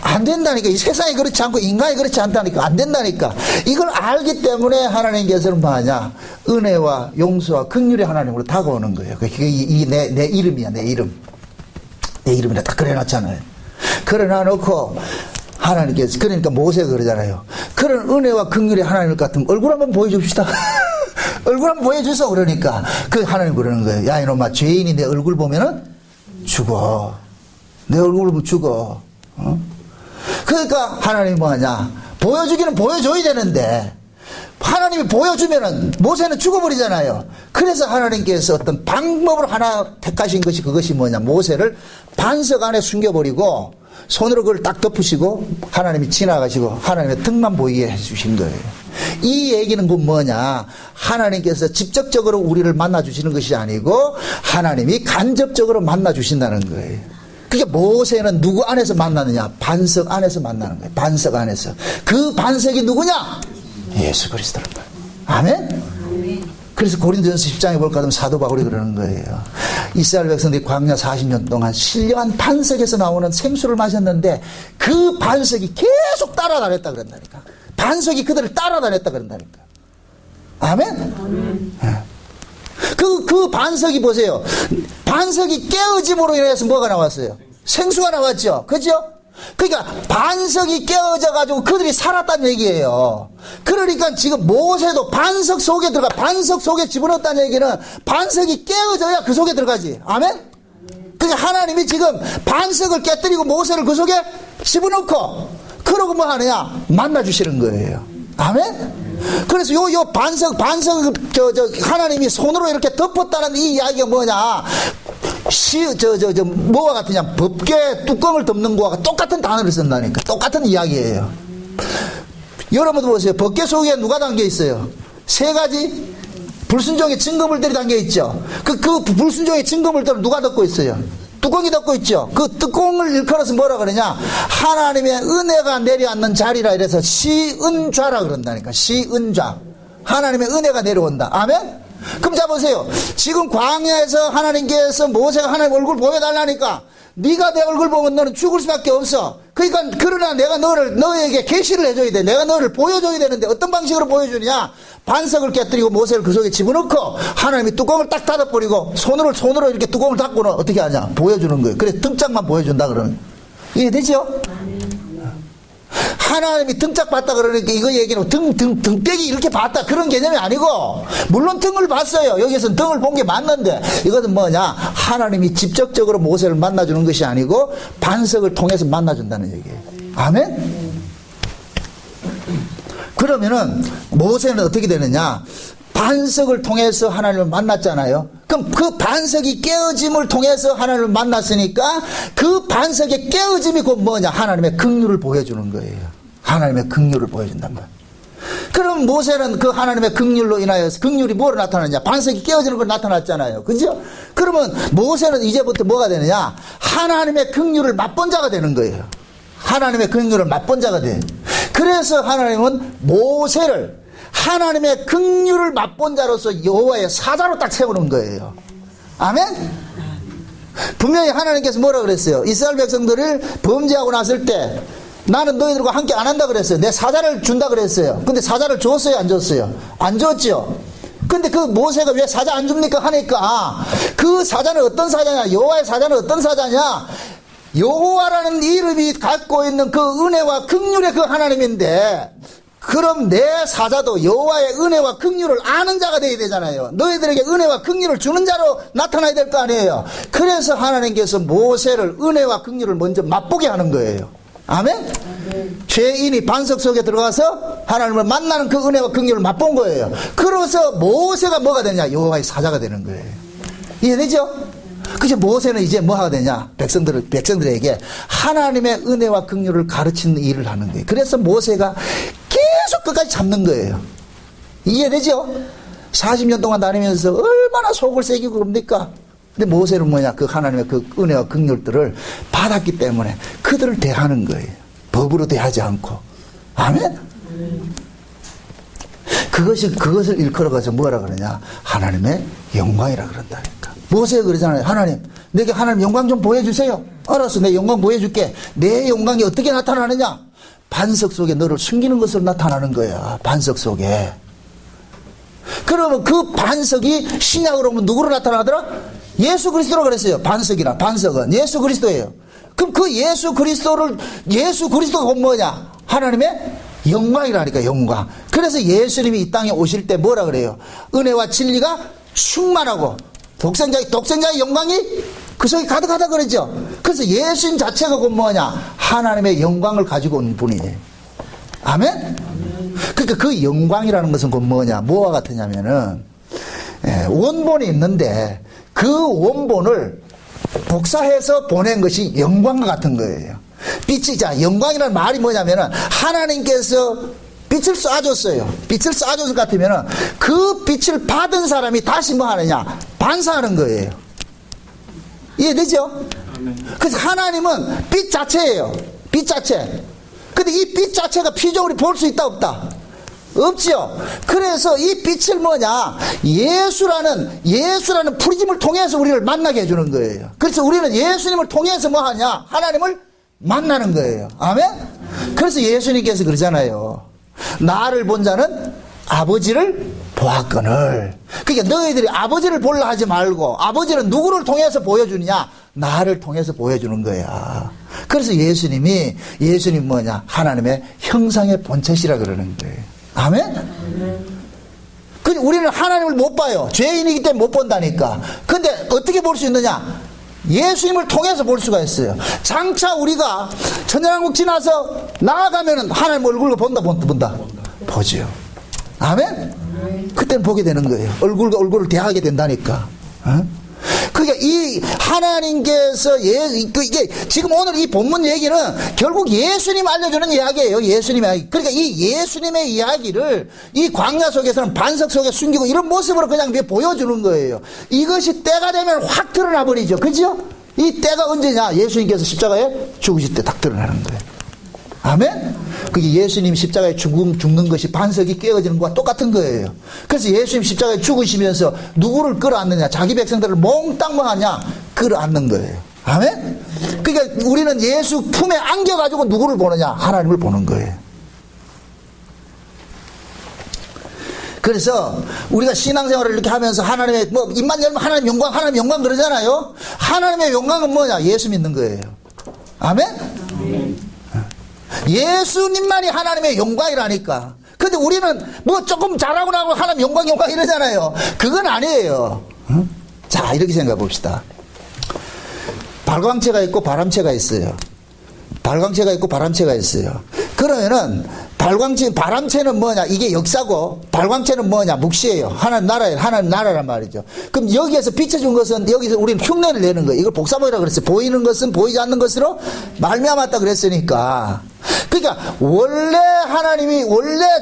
안 된다니까. 이 세상이 그렇지 않고 인간이 그렇지 않다니까. 안 된다니까. 이걸 알기 때문에 하나님께서는 뭐하냐, 은혜와 용서와 긍휼의 하나님으로 다가오는 거예요. 그게 내 이름이야. 내 이름이라 다 그래놨잖아요. 그래놔놓고 하나님께서, 그러니까 모세가 그러잖아요. 그런 은혜와 긍휼의 하나님 같은 얼굴 한번 보여줍시다. 얼굴 한번 보여줘서. 그러니까 그 하나님 그러는 거예요. 야 이놈아, 죄인이 내 얼굴 보면은 죽어. 내 얼굴 보면 죽어. 그러니까 하나님이 뭐하냐, 보여주기는 보여줘야 되는데 하나님이 보여주면은 모세는 죽어버리잖아요. 그래서 하나님께서 어떤 방법을 하나 택하신 것이, 그것이 뭐냐, 모세를 반석 안에 숨겨버리고 손으로 그걸 딱 덮으시고 하나님이 지나가시고 하나님의 등만 보이게 해주신 거예요. 이 얘기는 그 뭐냐, 하나님께서 직접적으로 우리를 만나주시는 것이 아니고 하나님이 간접적으로 만나주신다는 거예요. 그게 모세는 누구 안에서 만나느냐, 반석 안에서 만나는 거예요. 반석 안에서. 그 반석이 누구냐, 예수 그리스도란 말이에요. 아멘? 그래서 고린도전서 10장에 볼까 하면 사도 바울이 그러는 거예요. 이스라엘 백성들이 광야 40년 동안 신령한 반석에서 나오는 생수를 마셨는데 그 반석이 계속 따라다녔다 그런다니까. 반석이 그들을 따라다녔다 그런다니까. 아멘? 그 반석이 보세요. 반석이 깨어짐으로 인해서 뭐가 나왔어요? 생수가 나왔죠. 그죠? 그러니까 반석이 깨어져 가지고 그들이 살았다는 얘기예요. 그러니까 지금 모세도 반석 속에 들어가, 반석 속에 집어넣었다는 얘기는 반석이 깨어져야 그 속에 들어가지. 아멘? 그러니까 하나님이 지금 반석을 깨뜨리고 모세를 그 속에 집어넣고 그러고 뭐 하느냐, 만나주시는 거예요. 아멘? 그래서 요 반석 하나님이 손으로 이렇게 덮었다는 이 이야기가 뭐냐, 뭐와 같으냐, 법궤 뚜껑을 덮는 거와 똑같은 단어를 쓴다니까. 똑같은 이야기예요. 여러분도 보세요. 법궤 속에 누가 담겨 있어요? 세 가지 불순종의 증거물들이 담겨 있죠. 그 불순종의 증거물들을 누가 덮고 있어요? 뚜껑이 덮고 있죠. 그 뚜껑을 일컬어서 뭐라 그러냐, 하나님의 은혜가 내려앉는 자리라 이래서 시은좌라 그런다니까. 시은좌. 하나님의 은혜가 내려온다. 아멘? 그럼 자 보세요. 지금 광야에서 하나님께서 모세가 하나님 얼굴 보여달라니까 네가 내 얼굴 보면 너는 죽을 수밖에 없어. 그러니까 그러나 내가 너에게 계시를 해줘야 돼. 내가 너를 보여줘야 되는데 어떤 방식으로 보여주느냐, 반석을 깨뜨리고 모세를 그 속에 집어넣고 하나님이 뚜껑을 딱 닫아버리고 손으로 이렇게 뚜껑을 닫고는 어떻게 하냐, 보여주는 거예요. 그래 등짝만 보여준다 그러면 이해되죠? 하나님이 등짝 봤다 그러니까 이거 얘기는 등빼기 이렇게 봤다 그런 개념이 아니고, 물론 등을 봤어요. 여기서는 등을 본 게 맞는데 이것은 뭐냐, 하나님이 직접적으로 모세를 만나주는 것이 아니고 반석을 통해서 만나준다는 얘기예요. 아멘? 그러면은 모세는 어떻게 되느냐, 반석을 통해서 하나님을 만났잖아요. 그럼 그 반석이 깨어짐을 통해서 하나님을 만났으니까 그 반석의 깨어짐이 곧 뭐냐, 하나님의 긍휼을 보여주는 거예요. 하나님의 긍휼을 보여준단 말이에요. 그럼 모세는 그 하나님의 긍휼로 인하여서, 긍휼이 뭐로 나타나냐, 반석이 깨어지는 걸 나타났잖아요. 그죠? 그러면 모세는 이제부터 뭐가 되느냐, 하나님의 긍휼을 맛본 자가 되는 거예요. 하나님의 긍휼을 맛본 자가 돼. 그래서 하나님은 모세를 하나님의 긍휼을 맛본 자로서 여호와의 사자로 딱 세우는 거예요. 아멘? 분명히 하나님께서 뭐라 그랬어요? 이스라엘 백성들을 범죄하고 났을 때 나는 너희들과 함께 안 한다 그랬어요. 내 사자를 준다 그랬어요. 근데 사자를 줬어요, 안 줬어요? 안 줬죠. 근데 그 모세가 왜 사자 안 줍니까 하니까, 그 사자는 어떤 사자냐, 여호와의 사자는 어떤 사자냐, 여호와라는 이름이 갖고 있는 그 은혜와 긍휼의 그 하나님인데, 그럼 내 사자도 여호와의 은혜와 긍휼을 아는 자가 되어야 되잖아요. 너희들에게 은혜와 긍휼을 주는 자로 나타나야 될 거 아니에요. 그래서 하나님께서 모세를 은혜와 긍휼을 먼저 맛보게 하는 거예요. 아멘? 죄인이 반석 속에 들어가서 하나님을 만나는 그 은혜와 긍휼을 맛본 거예요. 그래서 모세가 뭐가 되냐? 여호와의 사자가 되는 거예요. 이해되죠? 그래서 모세는 이제 뭐가 되냐? 백성들에게 하나님의 은혜와 긍휼을 가르치는 일을 하는 거예요. 그래서 모세가 계속 끝까지 잡는 거예요. 이해되죠? 40년 동안 다니면서 얼마나 속을 새기고 그럽니까? 근데 모세는 뭐냐? 그 하나님의 그 은혜와 긍휼들을 받았기 때문에 그들을 대하는 거예요. 법으로 대하지 않고. 아멘? 그것을 일컬어가지고 뭐라 그러냐? 하나님의 영광이라 그런다니까. 모세가 그러잖아요. 하나님, 내게 하나님 영광 좀 보여주세요. 알았어, 내 영광 보여줄게. 내 영광이 어떻게 나타나느냐? 반석 속에 너를 숨기는 것으로 나타나는 거야. 반석 속에. 그러면 그 반석이 신약으로 보면 누구로 나타나더라? 예수 그리스도로 그랬어요. 반석은 예수 그리스도예요. 그럼 그 예수 그리스도가 곧 뭐냐? 하나님의 영광이라니까, 영광. 그래서 예수님이 이 땅에 오실 때 뭐라 그래요? 은혜와 진리가 충만하고 독생자의 영광이 그 속에 가득하다 그러죠. 그래서 예수님 자체가 곧 뭐냐? 하나님의 영광을 가지고 온 분이에요. 아멘? 그러니까 그 영광이라는 것은 곧 뭐냐? 뭐와 같으냐면은 원본이 있는데 그 원본을 복사해서 보낸 것이 영광과 같은 거예요. 영광이라는 말이 뭐냐면은 하나님께서 빛을 쏴줬어요. 빛을 쏴준 것 같으면은 그 빛을 받은 사람이 다시 뭐 하느냐? 반사하는 거예요. 이해되죠? 그래서 하나님은 빛 자체예요. 빛 자체. 근데 이 빛 자체가 피조물이 볼 수 있다 없다? 없지요. 그래서 이 빛을 뭐냐? 예수라는 프리즘을 통해서 우리를 만나게 해주는 거예요. 그래서 우리는 예수님을 통해서 뭐 하냐? 하나님을 만나는 거예요. 아멘? 그래서 예수님께서 그러잖아요. 나를 본 자는 아버지를 보았거늘. 그러니까 너희들이 아버지를 보려 하지 말고 아버지는 누구를 통해서 보여주느냐? 나를 통해서 보여주는 거야. 그래서 예수님 뭐냐? 하나님의 형상의 본체시라 그러는 거예요. 아멘? 우리는 하나님을 못 봐요. 죄인이기 때문에 못 본다니까. 근데 어떻게 볼 수 있느냐? 예수님을 통해서 볼 수가 있어요. 장차 우리가 천연왕국 지나서 나아가면은 하나님 얼굴을 본다. 보지요. 아멘? 그때는 보게 되는 거예요. 얼굴과 얼굴을 대하게 된다니까. 그러니까 이 하나님께서 이게 지금 오늘 이 본문 얘기는 결국 예수님 알려주는 이야기예요. 예수님의 이야기. 그러니까 이 예수님의 이야기를 이 광야 속에서는 반석 속에 숨기고 이런 모습으로 그냥 보여주는 거예요. 이것이 때가 되면 확 드러나 버리죠. 그죠? 이 때가 언제냐? 예수님께서 십자가에 죽으실 때 딱 드러나는 거예요. 아멘? 그게 예수님 십자가에 죽는 것이 반석이 깨어지는 것과 똑같은 거예요. 그래서 예수님 십자가에 죽으시면서 누구를 끌어안느냐? 자기 백성들을 몽땅 뭐하냐? 끌어안는 거예요. 아멘? 그러니까 우리는 예수 품에 안겨가지고 누구를 보느냐? 하나님을 보는 거예요. 그래서 우리가 신앙생활을 이렇게 하면서 하나님의 입만 열면 하나님 영광 그러잖아요. 하나님의 영광은 뭐냐? 예수 믿는 거예요. 아멘? 예수님만이 하나님의 영광이라니까. 근데 우리는 조금 잘하고 나고 하나님 영광 이러잖아요. 그건 아니에요. 자, 이렇게 생각해 봅시다. 발광체가 있고 바람체가 있어요. 발광체가 있고 바람체가 있어요. 그러면은 바람체는 뭐냐? 이게 역사고 발광체는 뭐냐? 묵시예요. 하나님 나라란 말이죠. 그럼 여기에서 비춰준 것은 여기서 우리는 흉내를 내는 거예요. 이걸 복사보이라고 그랬어요. 보이는 것은 보이지 않는 것으로 말미암았다 그랬으니까. 그러니까 원래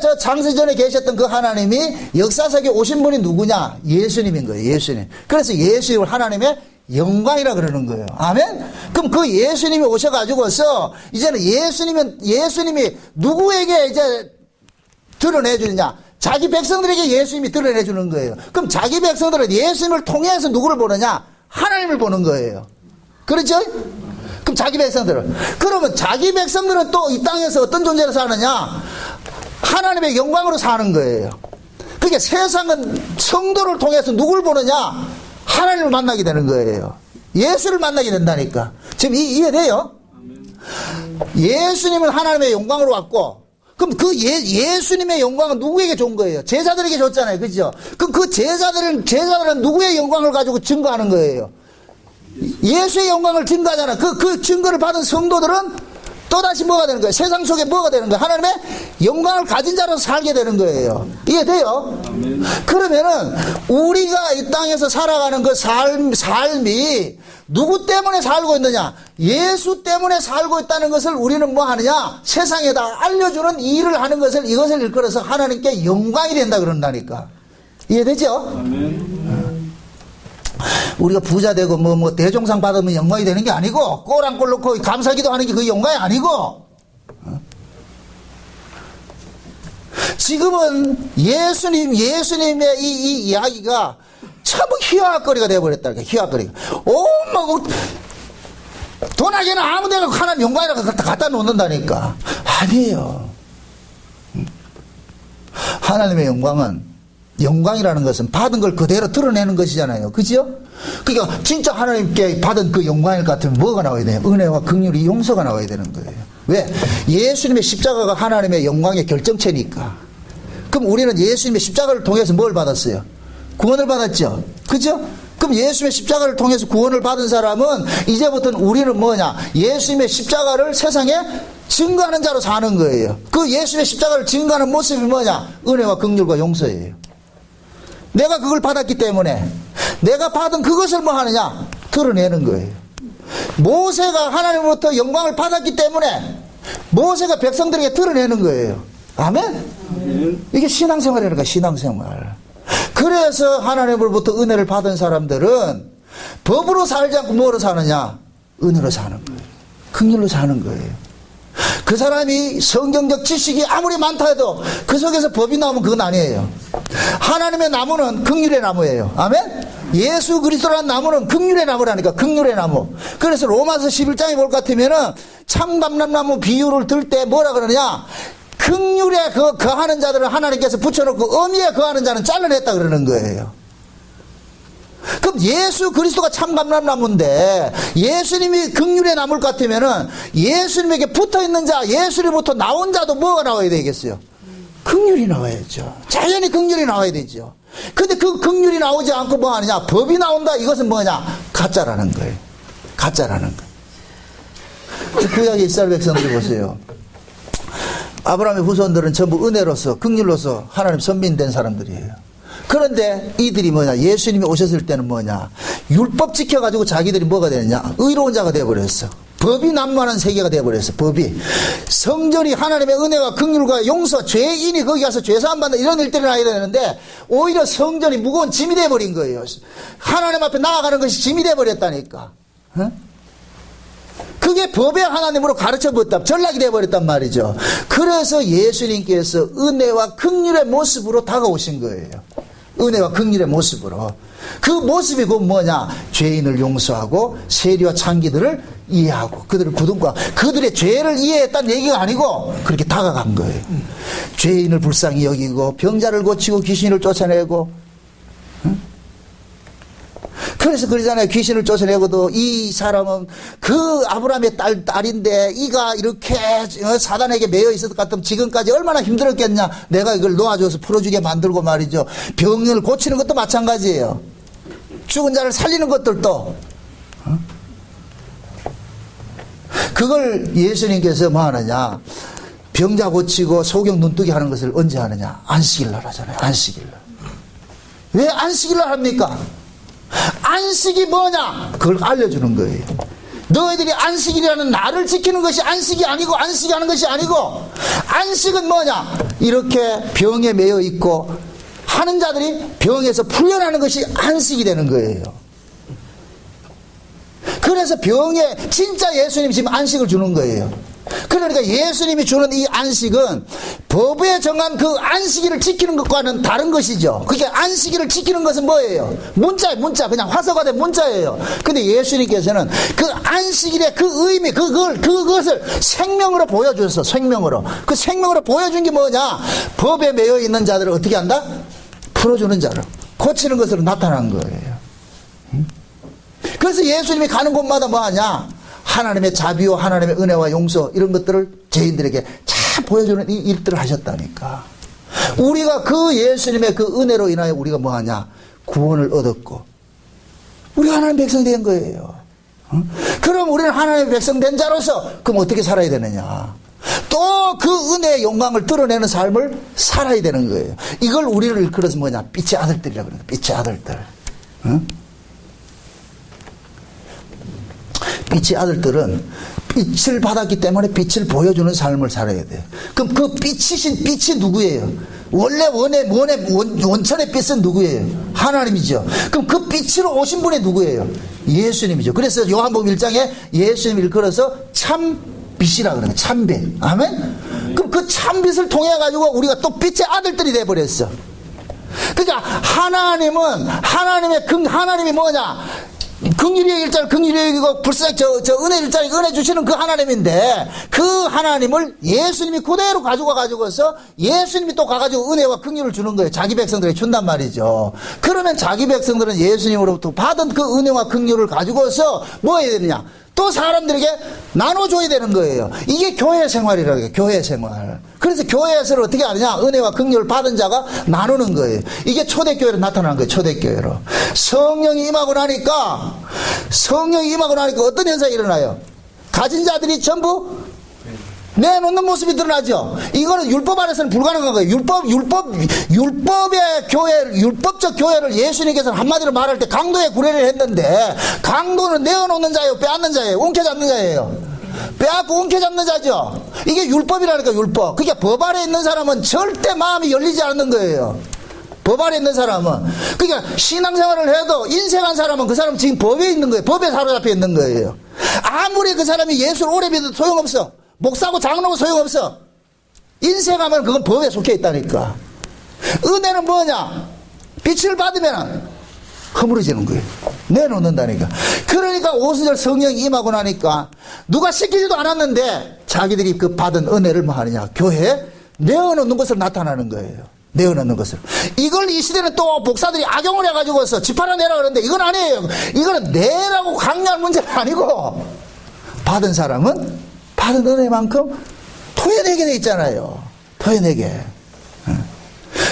저 창세전에 계셨던 그 하나님이 역사 속에 오신 분이 누구냐? 예수님인 거예요. 예수님. 그래서 예수님을 하나님의 영광이라 그러는 거예요. 아멘? 그럼 그 예수님이 오셔가지고서 이제는 예수님이 누구에게 이제 드러내주느냐? 자기 백성들에게 예수님이 드러내주는 거예요. 그럼 자기 백성들은 예수님을 통해서 누구를 보느냐? 하나님을 보는 거예요. 그렇죠? 그럼 자기 백성들은. 그러면 자기 백성들은 또 이 땅에서 어떤 존재로 사느냐? 하나님의 영광으로 사는 거예요. 그러니까 세상은 성도를 통해서 누구를 보느냐? 하나님을 만나게 되는 거예요. 예수를 만나게 된다니까. 지금 이해돼요? 예수님은 하나님의 영광으로 왔고, 그럼 그 예수님의 영광은 누구에게 준 거예요? 제자들에게 줬잖아요. 그죠? 그럼 그 제자들은 누구의 영광을 가지고 증거하는 거예요? 예수의 영광을 증거하잖아. 그 증거를 받은 성도들은 또다시 뭐가 되는 거예요? 세상 속에 뭐가 되는 거예요? 하나님의 영광을 가진 자로 살게 되는 거예요. 이해돼요? 그러면은 우리가 이 땅에서 살아가는 그 삶이 누구 때문에 살고 있느냐? 예수 때문에 살고 있다는 것을 우리는 뭐 하느냐? 세상에다 알려주는 일을 하는 것을, 이것을 일컬어서 하나님께 영광이 된다 그런다니까. 이해되죠? 우리가 부자 되고 뭐 대종상 받으면 영광이 되는 게 아니고, 꼬랑꼴 놓고 감사기도 하는 게 그 영광이 아니고, 지금은 예수님의 이 이야기가 참 희화거리가 되어버렸다니까. 희화거리가. 돈하게는 아무 데나 하나님 영광이라고 갖다 놓는다니까. 아니에요. 하나님의 영광이라는 것은 받은 걸 그대로 드러내는 것이잖아요. 그죠? 그러니까 진짜 하나님께 받은 그 영광일 같으면 뭐가 나와야 돼요? 은혜와 긍휼이 용서가 나와야 되는 거예요. 왜? 예수님의 십자가가 하나님의 영광의 결정체니까. 그럼 우리는 예수님의 십자가를 통해서 뭘 받았어요? 구원을 받았죠. 그죠? 그럼 예수님의 십자가를 통해서 구원을 받은 사람은 이제부터는 우리는 뭐냐? 예수님의 십자가를 세상에 증거하는 자로 사는 거예요. 그 예수님의 십자가를 증거하는 모습이 뭐냐? 은혜와 긍휼과 용서예요. 내가 그걸 받았기 때문에 내가 받은 그것을 뭐 하느냐? 드러내는 거예요. 모세가 하나님으로부터 영광을 받았기 때문에 모세가 백성들에게 드러내는 거예요. 아멘? 이게 신앙생활이라니까, 신앙생활. 그래서 하나님으로부터 은혜를 받은 사람들은 법으로 살지 않고 뭐로 사느냐? 은혜로 사는 거예요. 긍휼로 사는 거예요. 그 사람이 성경적 지식이 아무리 많다 해도 그 속에서 법이 나오면 그건 아니에요. 하나님의 나무는 긍휼의 나무예요. 아멘? 예수 그리스도라는 나무는 긍휼의 나무라니까. 긍휼의 나무. 그래서 로마서 11장에 볼 것 같으면은 참감람나무 비유를 들 때 뭐라 그러느냐? 긍휼에 거하는 자들을 하나님께서 붙여놓고 엄의에 거하는 자는 잘라냈다 그러는 거예요. 그럼 예수 그리스도가 참감람나무인데 예수님이 긍휼의 나무일 것 같으면은 예수님에게 붙어있는 자, 예수님부터 나온 자도 뭐가 나와야 되겠어요? 긍휼이 나와야죠. 자연히 긍휼이 나와야 되죠. 근데 그 긍휼이 나오지 않고 뭐 하느냐? 법이 나온다. 이것은 뭐냐? 가짜라는 거예요. 가짜라는 거예요. 구약의 이스라엘 백성들 보세요. 아브라함의 후손들은 전부 은혜로서 긍휼로서 하나님 선민된 사람들이에요. 그런데 이들이 뭐냐? 예수님이 오셨을 때는 뭐냐? 율법 지켜가지고 자기들이 뭐가 되느냐? 의로운 자가 되어버렸어. 법이 난무하는 세계가 되어버렸어. 법이. 성전이 하나님의 은혜와 긍휼과 용서, 죄인이 거기 가서 죄사함 받는 이런 일들이 나야 되는데 오히려 성전이 무거운 짐이 되어버린 거예요. 하나님 앞에 나아가는 것이 짐이 되어버렸다니까. 그게 법의 하나님으로 가르쳐버렸다. 전락이 되어버렸단 말이죠. 그래서 예수님께서 은혜와 긍휼의 모습으로 다가오신 거예요. 은혜와 긍휼의 모습으로. 그 모습이 그 뭐냐? 죄인을 용서하고 세리와 창기들을 이해하고 그들을 부둥과 그들의 죄를 이해했다는 얘기가 아니고 그렇게 다가간 거예요. 죄인을 불쌍히 여기고 병자를 고치고 귀신을 쫓아내고. 그래서 그러잖아요. 귀신을 쫓아내고도 이 사람은 그 아브라함의 딸인데 이가 이렇게 사단에게 매여 있을 것 같으면 지금까지 얼마나 힘들었겠냐. 내가 이걸 놓아줘서 풀어주게 만들고 말이죠. 병을 고치는 것도 마찬가지예요. 죽은 자를 살리는 것들도. 그걸 예수님께서 뭐 하느냐. 병자 고치고 소경 눈뜨게 하는 것을 언제 하느냐. 안식일날 하잖아요. 안식일날. 왜 안식일날 합니까? 안식이 뭐냐? 그걸 알려주는 거예요. 너희들이 안식일이라는 날을 지키는 것이 안식이 아니고 안식이 하는 것이 아니고 안식은 뭐냐? 이렇게 병에 매여 있고 하는 자들이 병에서 풀려나는 것이 안식이 되는 거예요. 그래서 병에 진짜 예수님이 지금 안식을 주는 거예요. 그러니까 예수님이 주는 이 안식은 법에 정한 그 안식일을 지키는 것과는 다른 것이죠. 그게 안식일을 지키는 것은 뭐예요? 문자예요. 문자. 그냥 화서가된 문자예요. 근데 예수님께서는 그 안식일의 그 의미, 그것을 생명으로 보여줘서 생명으로. 그 생명으로 보여준 게 뭐냐? 법에 매여 있는 자들을 어떻게 한다? 풀어주는 자를. 고치는 것으로 나타난 거예요. 그래서 예수님이 가는 곳마다 뭐 하냐? 하나님의 자비와 하나님의 은혜와 용서 이런 것들을 죄인들에게 잘 보여주는 이 일들을 하셨다니까. 우리가 그 예수님의 그 은혜로 인하여 우리가 뭐하냐? 구원을 얻었고 우리가 하나님 백성이 된 거예요. 그럼 우리는 하나님의 백성 된 자로서 그럼 어떻게 살아야 되느냐? 또 그 은혜의 영광을 드러내는 삶을 살아야 되는 거예요. 이걸 우리를 일컬어서 뭐냐? 빛의 아들들이라고 그래요. 빛의 아들들. 응? 빛의 아들들은 빛을 받았기 때문에 빛을 보여주는 삶을 살아야 돼요. 그럼 그 빛이신 빛이 누구예요? 원래 원천의 빛은 누구예요? 하나님이죠. 그럼 그 빛으로 오신 분이 누구예요? 예수님이죠. 그래서 요한복음 1장에 예수님 일컬어서 참 빛이라 그러는 거예요. 참빛. 아멘? 그럼 그 참빛을 통해 가지고 우리가 또 빛의 아들들이 돼버렸어. 그러니까 하나님이 뭐냐? 긍휼의 일자를 긍휼히 여기고 불쌍히 은혜 일자를 은혜 주시는 그 하나님인데, 그 하나님을 예수님이 그대로 가지고 가지고서 예수님이 또 가가지고 은혜와 긍휼을 주는 거예요. 자기 백성들에게 준단 말이죠. 그러면 자기 백성들은 예수님으로부터 받은 그 은혜와 긍휼을 가지고서 뭐 해야 되느냐? 또 사람들에게 나눠줘야 되는 거예요. 이게 교회 생활이라고 해요. 교회 생활. 그래서 교회에서 어떻게 하느냐? 은혜와 긍휼을 받은 자가 나누는 거예요. 이게 초대교회로 나타나는 거예요. 초대교회로. 성령이 임하고 나니까 어떤 현상이 일어나요? 가진 자들이 전부 내놓는 모습이 드러나죠. 이거는 율법 안에서는 불가능한 거예요. 율법적 교회를 예수님께서는 한마디로 말할 때 강도의 구례를 했는데, 강도는 내어놓는 자예요, 빼앗는 자예요, 움켜잡는 자예요. 빼앗고 움켜잡는 자죠. 이게 율법이라니까, 율법. 그게 법 아래 있는 사람은 절대 마음이 열리지 않는 거예요. 법 아래 있는 사람은. 그러니까 신앙생활을 해도 인생한 사람은 그 사람은 지금 법에 있는 거예요. 법에 사로잡혀 있는 거예요. 아무리 그 사람이 예수를 오래 믿어도 소용없어. 목사고 장로고 소용없어. 인생하면 그건 법에 속해 있다니까. 은혜는 뭐냐? 빛을 받으면 허물어지는 거예요. 내놓는다니까. 그러니까 오순절 성령이 임하고 나니까 누가 시키지도 않았는데 자기들이 그 받은 은혜를 뭐 하느냐? 교회에 내어놓는 것으로 나타나는 거예요. 내어놓는 것을. 이걸 이 시대는 또 목사들이 악용을 해가지고서 집하라 내라 그러는데 이건 아니에요. 이거는 내라고 강요할 문제가 아니고, 받은 사람은 받은 은혜만큼 토해내게 돼 있잖아요. 토해내게.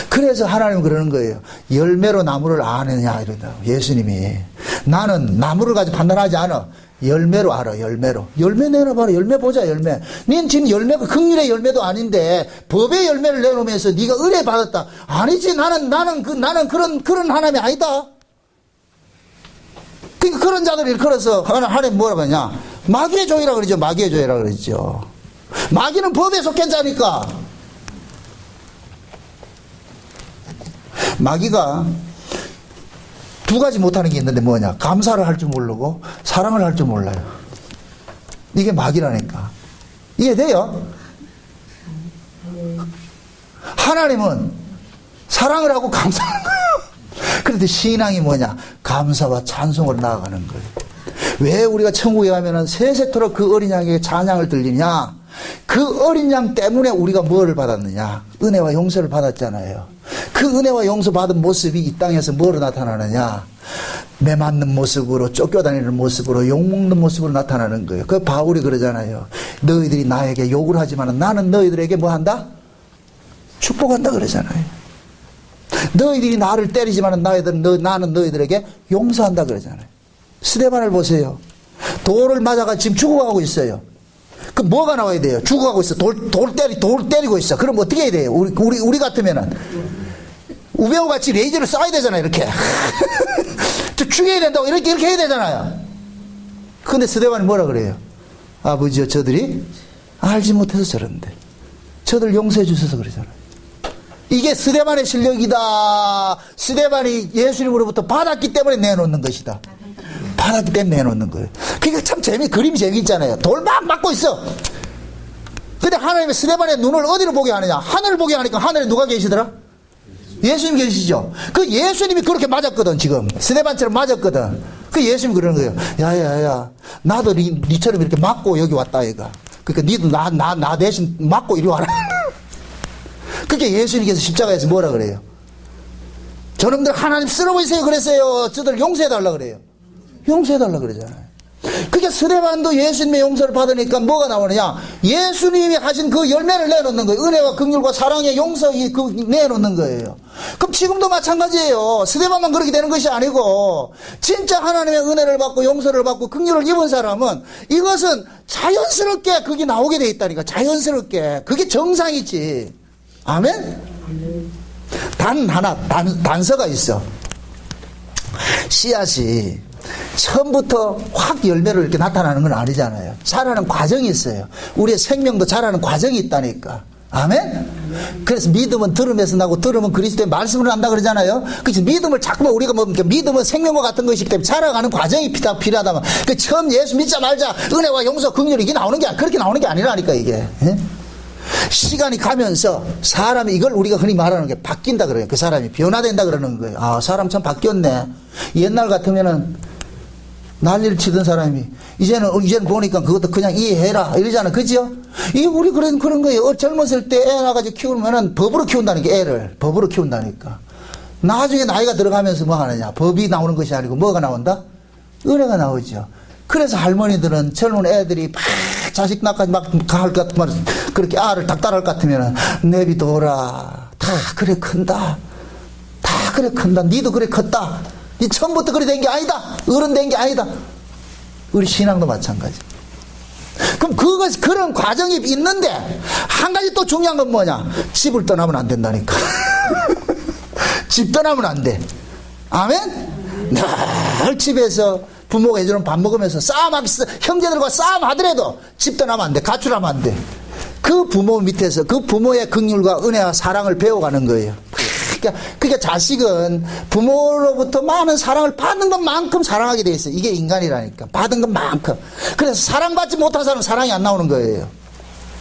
그래서 하나님은 그러는 거예요. 열매로 나무를 아느냐 이러다. 예수님이 나는 나무를 가지고 판단하지 않아. 열매로 알아. 열매로. 열매 내놔봐라. 열매 보자. 열매. 닌 지금 열매가 긍휼의 열매도 아닌데 법의 열매를 내놓으면서 네가 은혜 받았다. 아니지. 나는 그런 하나님이 아니다. 그러니까 그런 자들을 일컬어서 하나님 뭐라고 하냐? 마귀의 종이라고 그러죠. 마귀의 종이라고 그러죠. 마귀는 법에 속한 자니까. 마귀가 두 가지 못하는 게 있는데 뭐냐? 감사를 할 줄 모르고 사랑을 할 줄 몰라요. 이게 마귀라니까. 이해돼요? 하나님은 사랑을 하고 감사하는 거예요. 그런데 신앙이 뭐냐? 감사와 찬송으로 나아가는 거예요. 왜 우리가 천국에 가면은 세세토록 그 어린 양에게 찬양을 들리냐? 그 어린 양 때문에 우리가 뭐를 받았느냐? 은혜와 용서를 받았잖아요. 그 은혜와 용서 받은 모습이 이 땅에서 뭐로 나타나느냐? 매 맞는 모습으로, 쫓겨다니는 모습으로, 욕먹는 모습으로 나타나는 거예요. 그 바울이 그러잖아요. 너희들이 나에게 욕을 하지만 나는 너희들에게 뭐 한다? 축복한다 그러잖아요. 너희들이 나를 때리지만 나는 너희들에게 용서한다 그러잖아요. 스데반을 보세요. 돌을 맞아가 지금 죽어가고 있어요. 그럼 뭐가 나와야 돼요? 죽어가고 있어. 돌 때리고 있어. 그럼 어떻게 해야 돼요? 우리 같으면은 우병우 같이 레이저를 쏴야 되잖아요. 이렇게 죽여야 된다고 이렇게 해야 되잖아요. 근데 스데반이 뭐라 그래요? 아버지여, 저들이 알지 못해서 저러는데 저들 용서해 주셔서 그러잖아요. 이게 스데반의 실력이다. 스데반이 예수님으로부터 받았기 때문에 내놓는 것이다. 받았기 때문에 내놓는 거예요. 그러니까 참 그림이 재미있잖아요. 돌 막 맞고 있어. 근데 하나님의 스데반의 눈을 어디로 보게 하느냐? 하늘을 보게 하니까 하늘에 누가 계시더라? 예수님 계시죠? 그 예수님이 그렇게 맞았거든, 지금. 스데반처럼 맞았거든. 그 예수님이 그러는 거예요. 야야야, 나도 니처럼 이렇게 맞고 여기 왔다, 얘가. 그러니까 니도 나 대신 맞고 이리 와라. 그게 예수님께서 십자가에서 뭐라 그래요? 저놈들 하나님 쓰러보이세요 그랬어요. 저들 용서해달라 그래요. 용서해달라 그러잖아요. 그게 스데반도 예수님의 용서를 받으니까 뭐가 나오느냐? 예수님이 하신 그 열매를 내놓는 거예요. 은혜와 긍휼과 사랑의 용서 내놓는 거예요. 그럼 지금도 마찬가지예요. 스데반만 그렇게 되는 것이 아니고 진짜 하나님의 은혜를 받고 용서를 받고 긍휼을 입은 사람은 이것은 자연스럽게 그게 나오게 돼 있다니까. 자연스럽게. 그게 정상이지. 아멘? 단 하나 단서가 있어. 씨앗이 처음부터 확 열매로 이렇게 나타나는 건 아니잖아요. 자라는 과정이 있어요. 우리의 생명도 자라는 과정이 있다니까. 아멘? 그래서 믿음은 들음에서 나고 들음은 그리스도의 말씀으로 난다 그러잖아요. 그래서 믿음을 자꾸만 우리가 믿음은 생명과 같은 것이기 때문에 자라가는 과정이 필요하다면 그 처음 예수 믿자 말자 은혜와 용서 긍휼이 이게 나오는 게 그렇게 나오는 게 아니라니까 이게. 예? 시간이 가면서 사람이 이걸 우리가 흔히 말하는 게 바뀐다 그래요. 그 사람이 변화된다 그러는 거예요. 아, 사람 참 바뀌었네. 옛날 같으면은 난리를 치던 사람이 이제는 보니까 그것도 그냥 이해해라 이러잖아. 그죠? 이게 우리 그런 거예요. 젊었을 때 애 낳아가지고 키우면은 법으로 키운다니까. 애를 법으로 키운다니까. 나중에 나이가 들어가면서 뭐 하느냐? 법이 나오는 것이 아니고 뭐가 나온다? 은혜가 나오죠. 그래서 할머니들은 젊은 애들이 막 자식 낳기까지 막 갈 것 같으면 그렇게 알을 닥달할 것 같으면은 내비둬라. 다 그래 큰다. 다 그래 큰다. 니도 그래 컸다. 니 처음부터 그래 된 게 아니다. 어른 된 게 아니다. 우리 신앙도 마찬가지. 그럼 그런 과정이 있는데 한 가지 또 중요한 건 뭐냐? 집을 떠나면 안 된다니까. 집 떠나면 안 돼. 아멘? 늘 집에서 부모가 해주는 밥 먹으면서 형제들과 싸움하더라도 집 떠나면 안 돼. 가출하면 안 돼. 그 부모 밑에서 그 부모의 긍휼과 은혜와 사랑을 배워가는 거예요. 그러니까 자식은 부모로부터 많은 사랑을 받는 것만큼 사랑하게 돼 있어요. 이게 인간이라니까. 받은 것만큼. 그래서 사랑받지 못한 사람은 사랑이 안 나오는 거예요.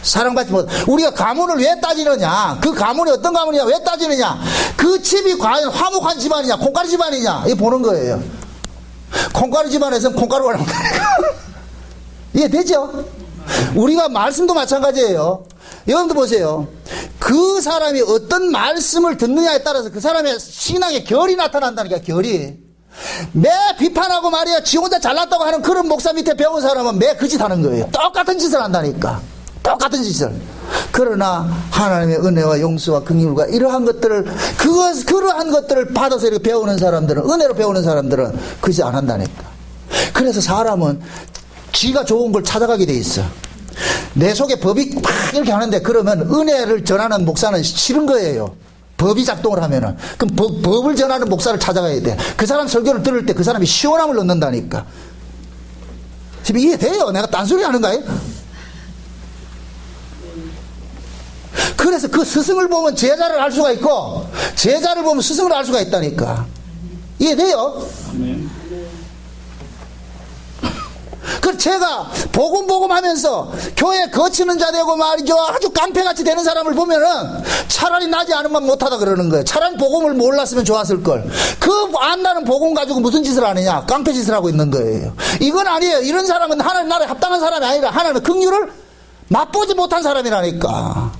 사랑받지 못. 우리가 가문을 왜 따지느냐? 그 가문이 어떤 가문이냐? 왜 따지느냐? 그 집이 과연 화목한 집안이냐? 콩가루 집안이냐? 이거 보는 거예요. 콩가루 집안에서는 콩가루가 나온다. 이해되죠? 우리가 말씀도 마찬가지예요. 여러분들 보세요. 그 사람이 어떤 말씀을 듣느냐에 따라서 그 사람의 신앙의 결이 나타난다니까. 결이. 매 비판하고 말이야 지 혼자 잘났다고 하는 그런 목사 밑에 배운 사람은 매 그 짓 하는 거예요. 똑같은 짓을 한다니까. 똑같은 짓을. 그러나 하나님의 은혜와 용서와 긍휼과 이러한 것들을 그러한 것들을 받아서 이렇게 배우는 사람들은, 은혜로 배우는 사람들은 그 짓 안 한다니까. 그래서 사람은 지가 좋은 걸 찾아가게 돼 있어. 내 속에 법이 막 이렇게 하는데 그러면 은혜를 전하는 목사는 싫은 거예요. 법이 작동을 하면은. 그럼 법을 전하는 목사를 찾아가야 돼. 그 사람 설교를 들을 때 그 사람이 시원함을 얻는다니까. 지금 이해돼요? 내가 딴소리 하는가요? 그래서 그 스승을 보면 제자를 알 수가 있고 제자를 보면 스승을 알 수가 있다니까. 이해돼요? 그래서 제가 복음 하면서 교회 거치는 자 되고 말이죠. 아주 깡패같이 되는 사람을 보면은 차라리 나지 않으면 못하다 그러는 거예요. 차라리 복음을 몰랐으면 좋았을걸. 그 안다는 복음 가지고 무슨 짓을 하느냐? 깡패 짓을 하고 있는 거예요. 이건 아니에요. 이런 사람은 하나님 나라에 합당한 사람이 아니라 하나님의 긍휼을 맛보지 못한 사람이라니까.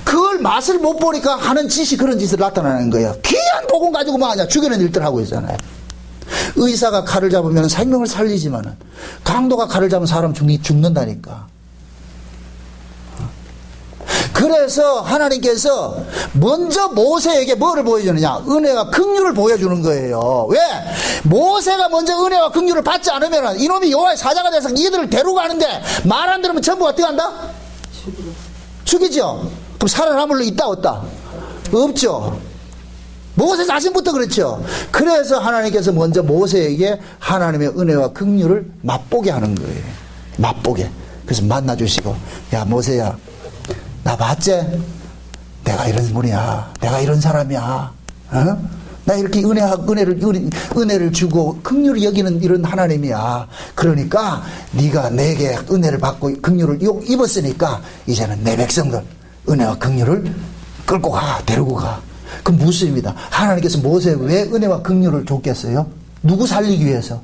그걸 맛을 못 보니까 하는 짓이 그런 짓을 나타나는 거예요. 귀한 복음 가지고 뭐 하냐? 죽이는 일들 하고 있잖아요. 의사가 칼을 잡으면 생명을 살리지만은 강도가 칼을 잡으면 사람 죽는다니까. 그래서 하나님께서 먼저 모세에게 뭐를 보여주느냐? 은혜와 긍휼을 보여주는 거예요. 왜? 모세가 먼저 은혜와 긍휼을 받지 않으면 이놈이 여호와의 사자가 돼서 이들을 데리고 가는데 말 안 들으면 전부 어떻게 한다? 죽이죠. 그럼 살아남을 리 있다 없다? 없죠. 모세 자신부터 그렇죠. 그래서 하나님께서 먼저 모세에게 하나님의 은혜와 긍휼을 맛보게 하는 거예요. 맛보게. 그래서 만나주시고, 야 모세야, 나 봤지? 내가 이런 분이야. 내가 이런 사람이야. 어? 나 이렇게 은혜를 주고 긍휼을 여기는 이런 하나님이야. 그러니까 네가 내게 은혜를 받고 긍휼을 입었으니까 이제는 내 백성들 은혜와 긍휼을 끌고 가, 데리고 가. 그럼 무엇입니다. 하나님께서 모세에 왜 은혜와 긍휼을 줬겠어요? 누구 살리기 위해서?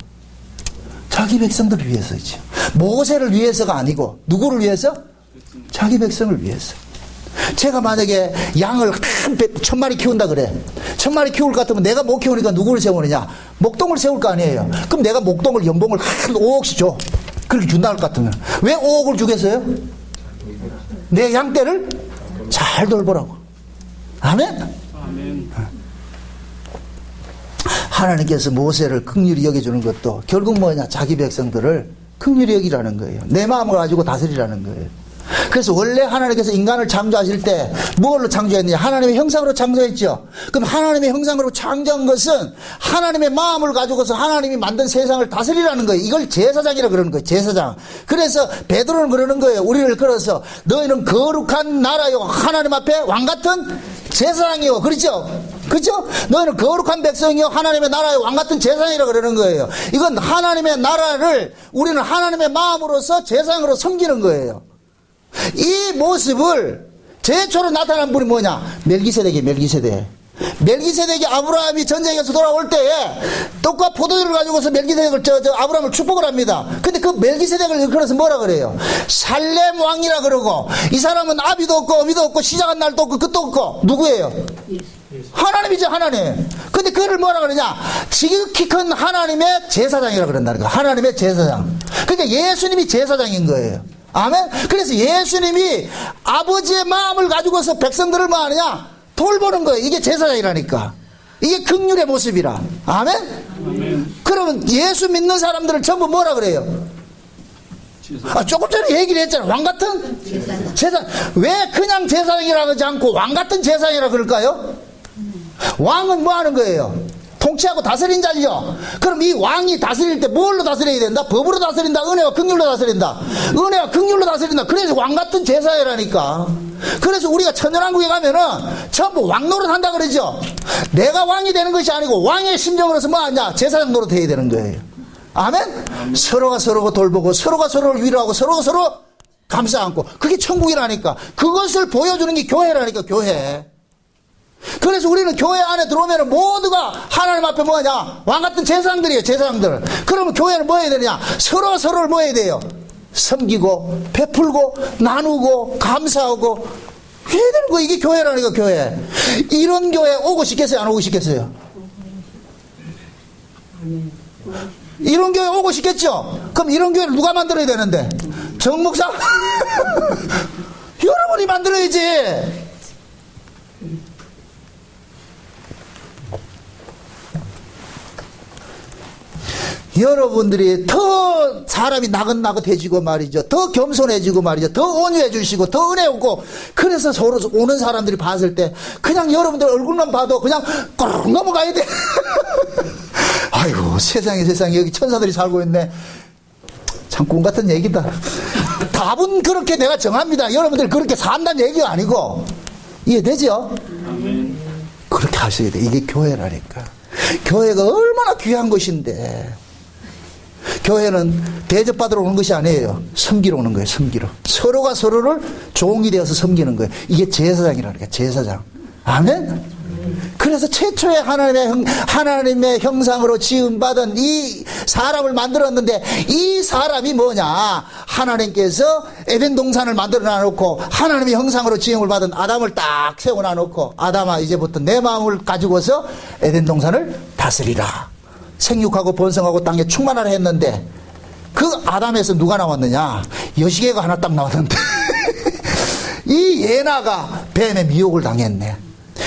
자기 백성들을 위해서죠. 모세를 위해서가 아니고 누구를 위해서? 자기 백성을 위해서. 제가 만약에 양을 1000마리 키운다 그래. 1000마리 키울 것 같으면 내가 못 키우니까 누구를 세우느냐? 목동을 세울 거 아니에요. 그럼 내가 목동을 연봉을 한 5억씩 줘. 그렇게 준다 할 것 같으면. 왜 5억을 주겠어요? 내 양떼를 잘 돌보라고. 아멘? 아멘. 하나님께서 모세를 긍휼히 여겨주는 것도 결국 뭐냐? 자기 백성들을 긍휼히 여기라는 거예요. 내 마음을 가지고 다스리라는 거예요. 그래서 원래 하나님께서 인간을 창조하실 때 뭘로 창조했느냐? 하나님의 형상으로 창조했죠. 그럼 하나님의 형상으로 창조한 것은 하나님의 마음을 가지고서 하나님이 만든 세상을 다스리라는 거예요. 이걸 제사장이라 그러는 거예요. 제사장. 그래서 베드로는 그러는 거예요. 우리를 끌어서 너희는 거룩한 나라요, 하나님 앞에 왕같은 제사장이요. 그렇죠? 그렇죠? 너희는 거룩한 백성이요, 하나님의 나라의 왕같은 제사장이라 그러는 거예요. 이건 하나님의 나라를 우리는 하나님의 마음으로서 제사장으로 섬기는 거예요. 이 모습을 최초로 나타난 분이 뭐냐? 멜기세덱이 멜기세덱이 아브라함이 전쟁에서 돌아올 때에 떡과 포도주를 가지고서 멜기세덱을 아브라함을 축복을 합니다. 근데 그 멜기세덱을 일컬어서 뭐라 그래요? 살렘 왕이라 그러고, 이 사람은 아비도 없고 어미도 없고 시작한 날도 없고 끝도 없고 누구예요? 하나님이죠, 하나님. 근데 그를 뭐라 그러냐? 지극히 큰 하나님의 제사장이라 그런다는 거야. 하나님의 제사장. 그러니까 예수님이 제사장인 거예요. 아멘? 그래서 예수님이 아버지의 마음을 가지고서 백성들을 뭐 하느냐? 돌보는 거예요. 이게 제사장이라니까. 이게 긍휼의 모습이라. 아멘? 아멘. 그러면 예수 믿는 사람들을 전부 뭐라 그래요? 조금 전에 얘기를 했잖아. 왕같은 제사장. 왜 그냥 제사장이라고 하지 않고 왕같은 제사장이라 그럴까요? 왕은 뭐 하는 거예요? 통치하고 다스린 자죠. 그럼 이 왕이 다스릴 때 뭘로 다스려야 된다? 법으로 다스린다? 은혜와 긍휼로 다스린다? 은혜와 긍휼로 다스린다. 그래서 왕같은 제사회라니까. 그래서 우리가 천연왕국에 가면은 전부 왕 노릇 한다 그러죠. 내가 왕이 되는 것이 아니고 왕의 심정으로서 뭐 하냐? 제사장 노릇 해야 되는 거예요. 아멘? 서로가 서로가 돌보고 서로가 서로를 위로하고 서로가 서로 감싸 안고, 그게 천국이라니까. 그것을 보여주는 게 교회라니까, 교회. 그래서 우리는 교회 안에 들어오면 모두가 하나님 앞에 뭐냐? 왕같은 제사장들이에요, 제사장들. 그러면 교회는 뭐 해야 되냐? 서로가 서로를 뭐 해야 돼요? 섬기고 베풀고 나누고 감사하고 해야 되는 거. 이게 교회라니까, 교회. 이런 교회 오고 싶겠어요, 안 오고 싶겠어요? 이런 교회 오고 싶겠죠? 그럼 이런 교회를 누가 만들어야 되는데? 정 목사? 여러분이 만들어야지. 여러분들이 더 사람이 나긋나긋해지고 말이죠. 더 겸손해지고 말이죠. 더 온유해주시고 더 은혜 없고, 그래서 서로 오는 사람들이 봤을 때 그냥 여러분들 얼굴만 봐도 그냥 꼬르륵 넘어가야 돼. 아이고, 세상에 여기 천사들이 살고 있네. 참 꿈같은 얘기다. 답은 그렇게 내가 정합니다. 여러분들 그렇게 산다는 얘기가 아니고. 이해되죠? 그렇게 하셔야 돼. 이게 교회라니까. 교회가 얼마나 귀한 것인데. 교회는 대접받으러 오는 것이 아니에요. 섬기러 오는 거예요. 섬기러. 서로가 서로를 종이 되어서 섬기는 거예요. 이게 제사장이라는 거예요. 제사장. 아멘? 그래서 최초의 하나님의 형상으로 지음받은 이 사람을 만들었는데, 이 사람이 뭐냐? 하나님께서 에덴 동산을 만들어 놔놓고 하나님의 형상으로 지음을 받은 아담을 딱 세워 놔놓고, 아담아 이제부터 내 마음을 가지고서 에덴 동산을 다스리라. 생육하고 번성하고 땅에 충만하라 했는데, 그 아담에서 누가 나왔느냐? 여시개가 하나 딱 나왔는데 이 예나가 뱀의 미혹을 당했네.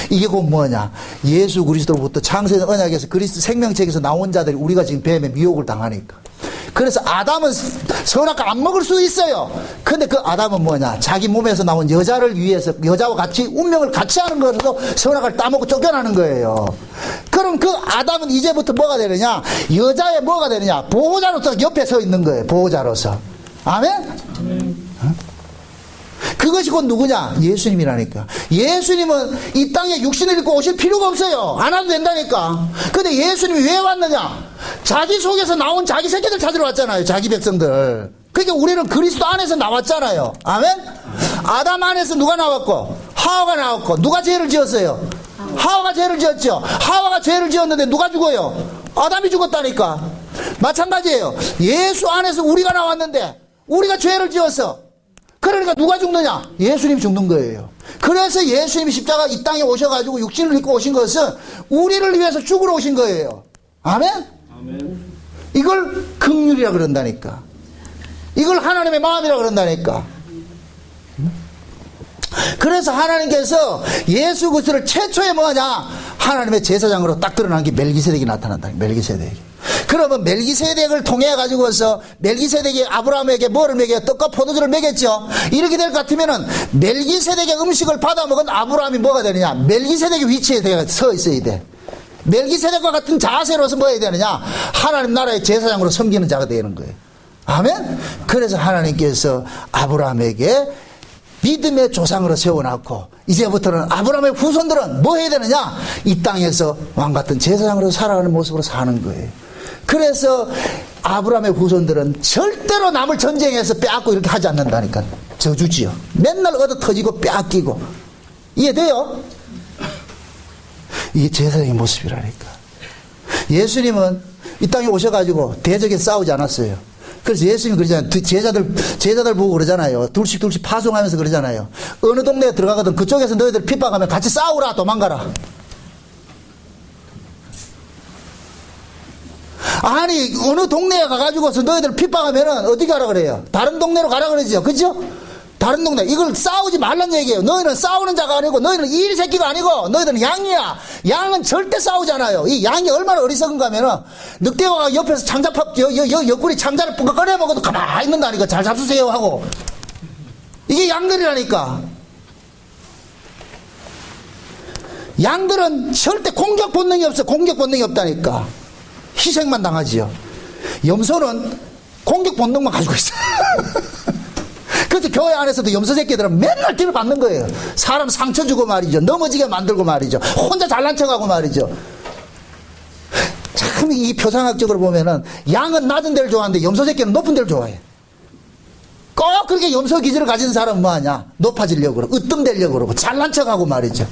이게 곧 뭐냐? 예수 그리스도로부터 창세전 언약에서 그리스도 생명책에서 나온 자들이 우리가 지금 뱀의 미혹을 당하니까. 그래서 아담은 선악과 안 먹을 수 있어요. 근데 그 아담은 뭐냐? 자기 몸에서 나온 여자를 위해서, 여자와 같이 운명을 같이 하는 것으로 선악을 따먹고 쫓겨나는 거예요. 그럼 그 아담은 이제부터 뭐가 되느냐? 여자의 뭐가 되느냐? 보호자로서 옆에 서 있는 거예요. 보호자로서. 아멘? 그것이 곧 누구냐? 예수님이라니까. 예수님은 이 땅에 육신을 입고 오실 필요가 없어요. 안 와도 된다니까. 근데 예수님이 왜 왔느냐? 자기 속에서 나온 자기 새끼들 찾으러 왔잖아요. 자기 백성들. 그러니까 우리는 그리스도 안에서 나왔잖아요. 아멘? 아담 안에서 누가 나왔고? 하와가 나왔고. 누가 죄를 지었어요? 하와가 죄를 지었죠. 하와가 죄를 지었는데 누가 죽어요? 아담이 죽었다니까. 마찬가지예요. 예수 안에서 우리가 나왔는데 우리가 죄를 지었어. 그러니까 누가 죽느냐? 예수님이 죽는 거예요. 그래서 예수님이 십자가 이 땅에 오셔가지고 육신을 입고 오신 것은 우리를 위해서 죽으러 오신 거예요. 아멘? 아멘. 이걸 긍휼이라 그런다니까. 이걸 하나님의 마음이라 그런다니까. 그래서 하나님께서 예수 그리스도를 최초에 뭐하냐? 하나님의 제사장으로 딱 드러난 게 멜기세덱이 나타난다. 멜기세덱이. 그러면 멜기세덱을 통해 가지고서 멜기세덱이 아브라함에게 뭐를 먹여? 떡과 포도주를 먹였죠. 이렇게 될 것 같으면은 멜기세덱의 음식을 받아 먹은 아브라함이 뭐가 되느냐? 멜기세덱의 위치에 서 있어야 돼. 멜기세덱과 같은 자세로서 뭐 해야 되느냐? 하나님 나라의 제사장으로 섬기는 자가 되는 거예요. 아멘? 그래서 하나님께서 아브라함에게 믿음의 조상으로 세워놨고, 이제부터는 아브라함의 후손들은 뭐 해야 되느냐? 이 땅에서 왕같은 제사장으로 살아가는 모습으로 사는 거예요. 그래서 아브라함의 후손들은 절대로 남을 전쟁에서 빼앗고 이렇게 하지 않는다니까. 저주지요. 맨날 얻어 터지고 빼앗기고. 이해돼요? 이게 제사장의 모습이라니까. 예수님은 이 땅에 오셔가지고 대적에 싸우지 않았어요. 그래서 예수님이 그러잖아요. 제자들 보고 그러잖아요. 둘씩 파송하면서 그러잖아요. 어느 동네에 들어가거든 그쪽에서 너희들 핍박하면 같이 싸우라, 도망가라. 아니, 어느 동네에 가가지고서 너희들 핍박하면은 어디 가라 그래요? 다른 동네로 가라 그러죠. 그죠? 다른 동네. 이걸 싸우지 말란 얘기예요. 너희는 싸우는 자가 아니고, 너희는 이 새끼가 아니고, 너희들은 양이야. 양은 절대 싸우지 않아요. 이 양이 얼마나 어리석은가 하면은, 늑대가 옆에서 창자팝, 옆구리 창자를 뿡긋 꺼내 먹어도 가만히 있는다니까. 잘 잡수세요 하고. 이게 양들이라니까. 양들은 절대 공격 본능이 없어. 공격 본능이 없다니까. 희생만 당하지요. 염소는 공격 본능만 가지고 있어. 그래서 교회 안에서도 염소 새끼들은 맨날 뒤를 받는 거예요. 사람 상처 주고 말이죠. 넘어지게 만들고 말이죠. 혼자 잘난 척하고 말이죠. 참 이 표상학적으로 보면은 양은 낮은 데를 좋아하는데 염소 새끼는 높은 데를 좋아해. 꼭 그렇게 염소 기질을 가진 사람은 뭐하냐? 높아지려고 그러고 으뜸되려고 그러고 잘난 척하고 말이죠.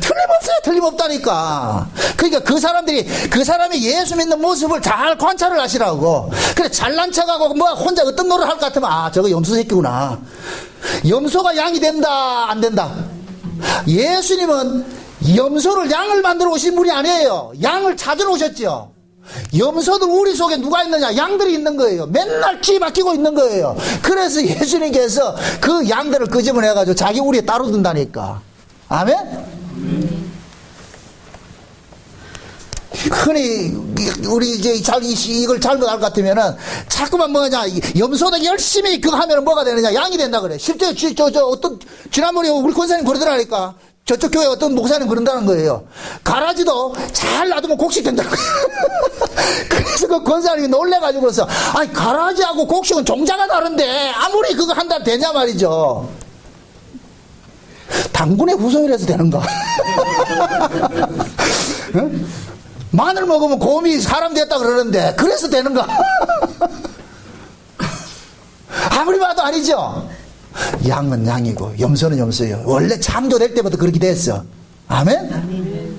틀림없어요. 틀림없다니까. 그러니까 그 사람이 예수 믿는 모습을 잘 관찰을 하시라고. 그래, 잘난 척하고 뭐 혼자 어떤 노릇 할 것 같으면, 저거 염소 새끼구나. 염소가 양이 된다, 안 된다? 예수님은 염소를 양을 만들어 오신 분이 아니에요. 양을 찾으러 오셨죠. 염소들 우리 속에 누가 있느냐? 양들이 있는 거예요. 맨날 쥐 맡기고 있는 거예요. 그래서 예수님께서 그 양들을 끄집어내가지고 자기 우리에 따로 둔다니까. 아멘? 흔히 우리 이제 이걸 잘못 알 것 같으면은 자꾸만 뭐냐, 염소도 열심히 그거 하면 뭐가 되느냐? 양이 된다 그래. 실제 어떤 지난번에 우리 권사님 그러더라니까. 저쪽 교회 어떤 목사님 그런다는 거예요. 가라지도 잘 놔두면 곡식 된다는 거예요. 그래서 그 권사님이 놀래가지고서, 아니 가라지하고 곡식은 종자가 다른데 아무리 그거 한다 되냐 말이죠. 당군의 후손이라서 되는가? 응? 마늘 먹으면 곰이 사람 됐다 그러는데 그래서 되는가? 아무리 봐도 아니죠. 양은 양이고 염소는 염소예요. 원래 창조될 때부터 그렇게 됐어. 아멘?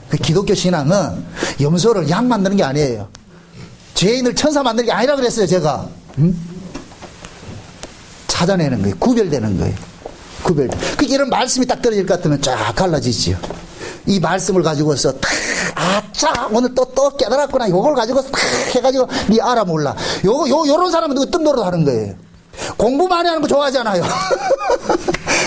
그 기독교 신앙은 염소를 양 만드는 게 아니에요. 죄인을 천사 만드는 게 아니라 그랬어요. 제가 찾아내는 거예요. 구별되는 거예요. 구별돼. 그 이런 말씀이 딱 떨어질 것 같으면 쫙 갈라지지요. 이 말씀을 가지고서 탁, 아차, 오늘 또 깨달았구나. 요걸 가지고서 탁 해가지고, 니 알아 몰라. 요런 사람은 어떤 노릇 하는 거예요? 공부 많이 하는 거 좋아하잖아요.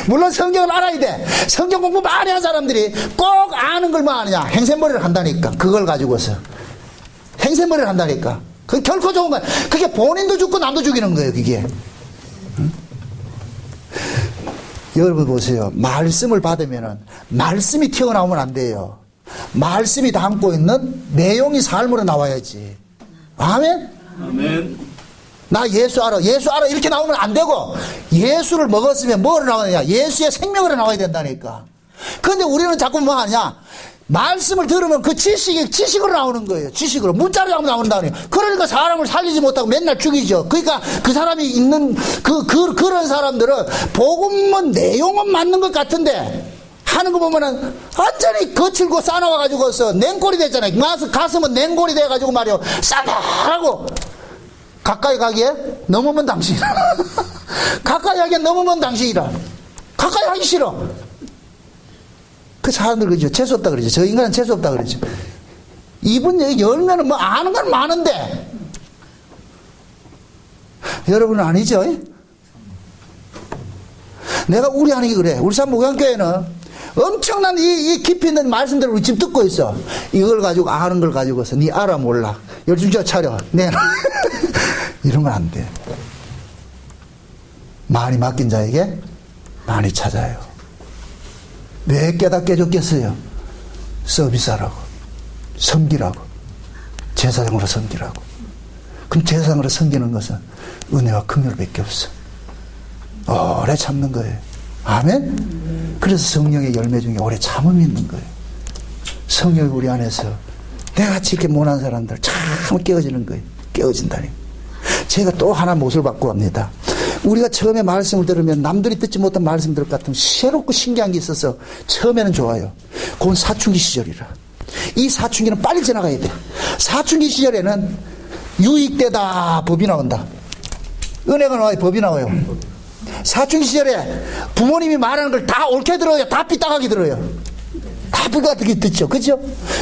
물론 성경을 알아야 돼. 성경 공부 많이 한 사람들이 꼭 아는 걸 뭐 하느냐? 행세머리를 한다니까. 그걸 가지고서. 행세머리를 한다니까. 그게 결코 좋은 거야. 그게 본인도 죽고 남도 죽이는 거예요, 그게. 응? 여러분 보세요. 말씀을 받으면은 말씀이 튀어나오면 안 돼요. 말씀이 담고 있는 내용이 삶으로 나와야지. 아멘? 아멘. 나 예수 알아. 예수 알아. 이렇게 나오면 안 되고, 예수를 먹었으면 뭐로 나오느냐? 예수의 생명으로 나와야 된다니까. 그런데 우리는 자꾸 뭐 하냐? 말씀을 들으면 그 지식으로 나오는 거예요. 지식으로. 문자로 나온다니. 그러니까 사람을 살리지 못하고 맨날 죽이죠. 그러니까 그 사람이 있는, 그런 사람들은 복음은 내용은 맞는 것 같은데, 하는 거 보면은 완전히 거칠고 싸나와가지고서 냉골이 됐잖아요. 가슴은 냉골이 돼가지고 말이요. 싸나라고. 가까이 가기에 넘으면 당신. 가까이 하기 너무 먼 당신이라. 가까이 하기 싫어. 그 사람들 그러죠. 재수없다 그러죠. 저 인간은 재수없다 그러죠. 이분 여기 열면은 뭐 아는 건 많은데. 여러분은 아니죠? 내가 우리 하는 게 그래. 울산 목양교회는 엄청난 이 깊이 있는 말씀들을 우리 지금 듣고 있어. 이걸 가지고 아는 걸 가지고서 니 알아 몰라. 열중자 차려. 네. 이런 건 안 돼. 많이 맡긴 자에게 많이 찾아요. 왜 깨닫게 해줬겠어요? 서비스하라고, 섬기라고, 제사장으로 섬기라고. 그럼 제사장으로 섬기는 것은 은혜와 긍휼밖에 없어. 오래 참는 거예요. 아멘? 그래서 성령의 열매 중에 오래 참음이 있는 거예요. 성령이 우리 안에서 내같이 이렇게 못한 사람들 참 깨어지는 거예요. 깨어진다니. 제가 또 하나 못을 받고 갑니다. 우리가 처음에 말씀을 들으면 남들이 듣지 못한 말씀들 같은 새롭고 신기한 게 있어서 처음에는 좋아요. 그건 사춘기 시절이라. 이 사춘기는 빨리 지나가야 돼. 사춘기 시절에는 유익되다 법이 나온다. 은혜가 나와요. 법이 나와요. 사춘기 시절에 부모님이 말하는 걸 다 옳게 들어요. 다 삐딱하게 들어요. 다 삐딱하게 듣죠. 그죠?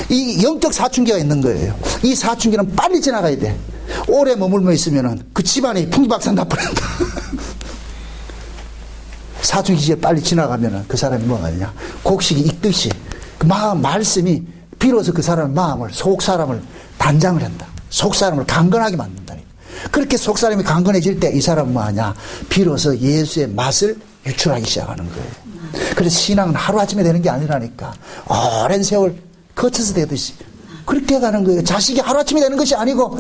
이 영적 사춘기가 있는 거예요. 이 사춘기는 빨리 지나가야 돼. 오래 머물며 있으면은 그 집안이 풍비박산 다 버린다. 사춘기 시절 빨리 지나가면은 그 사람이 뭐가 되냐? 곡식이 익듯이 그 말씀이 비로소 그 사람의 마음을, 속 사람을 단장을 한다. 속 사람을 강건하게 만든다. 그렇게 속 사람이 강건해질 때 이 사람은 뭐하냐? 비로소 예수의 맛을 유출하기 시작하는 거예요. 그래서 신앙은 하루아침에 되는 게 아니라니까. 오랜 세월 거쳐서 되듯이 그렇게 가는 거예요. 자식이 하루아침에 되는 것이 아니고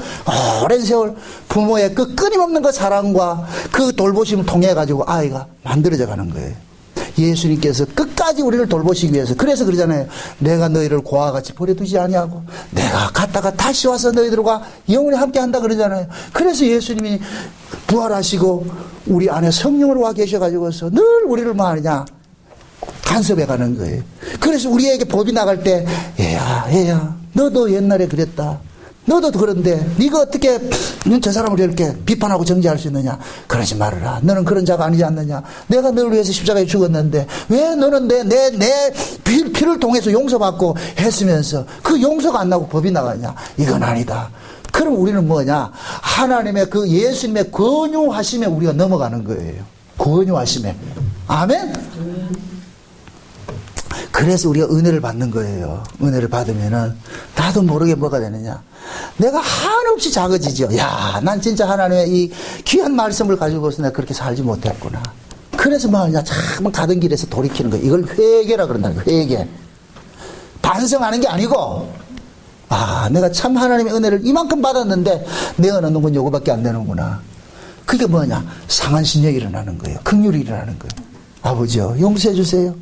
오랜 세월 부모의 그 끊임없는 그 사랑과 그 돌보심을 통해 가지고 아이가 만들어져 가는 거예요. 예수님께서 끝까지 우리를 돌보시기 위해서 그래서 그러잖아요. 내가 너희를 고아와 같이 버려두지 아니하고 내가 갔다가 다시 와서 너희들과 영원히 함께 한다 그러잖아요. 그래서 예수님이 부활하시고 우리 안에 성령으로 와 계셔가지고서 늘 우리를 뭐 하느냐 간섭해 가는 거예요. 그래서 우리에게 법이 나갈 때 얘야 너도 옛날에 그랬다. 너도 그런데 네가 어떻게 저 사람을 이렇게 비판하고 정죄할 수 있느냐. 그러지 말아라. 너는 그런 자가 아니지 않느냐. 내가 너를 위해서 십자가에 죽었는데 왜 너는 내 피를 통해서 용서받고 했으면서 그 용서가 안 나고 법이 나가냐. 이건 아니다. 그럼 우리는 뭐냐. 하나님의 그 예수님의 권유하심에 우리가 넘어가는 거예요. 권유하심에. 아멘. 그래서 우리가 은혜를 받는 거예요. 은혜를 받으면은 나도 모르게 뭐가 되느냐. 내가 한없이 작아지죠. 야, 난 진짜 하나님의 이 귀한 말씀을 가지고서 내가 그렇게 살지 못했구나. 그래서 뭐냐, 참 가던 길에서 돌이키는 거예요. 이걸 회개라 그런다는 거예요. 회개. 반성하는 게 아니고, 아, 내가 참 하나님의 은혜를 이만큼 받았는데 내 은혜는 건 요거밖에 안 되는구나. 그게 뭐냐, 상한 신령이 일어나는 거예요. 긍휼이 일어나는 거예요. 아버지요, 용서해 주세요.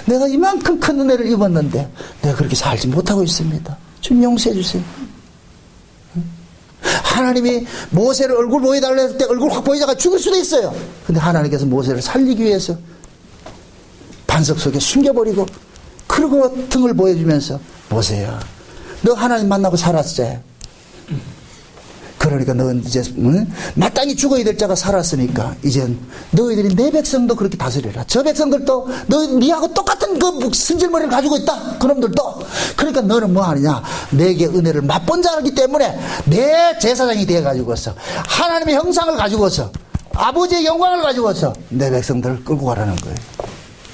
내가 이만큼 큰 은혜를 입었는데 내가 그렇게 살지 못하고 있습니다. 좀 용서해 주세요. 하나님이 모세를 얼굴 보여달라 했을 때 얼굴 확 보이다가 죽을 수도 있어요. 근데 하나님께서 모세를 살리기 위해서 반석 속에 숨겨버리고 그러고 등을 보여주면서 모세야 너 하나님 만나고 살았지. 그러니까 너는 이제 마땅히 죽어야 될 자가 살았으니까 이젠 너희들이 내 백성도 그렇게 다스리라. 저 백성들도 니하고 똑같은 그 승질머리를 가지고 있다. 그놈들도. 그러니까 너는 뭐 하느냐. 내게 은혜를 맛본 자이기 때문에 내 제사장이 되어가지고서 하나님의 형상을 가지고서 아버지의 영광을 가지고서 내 백성들을 끌고 가라는 거예요.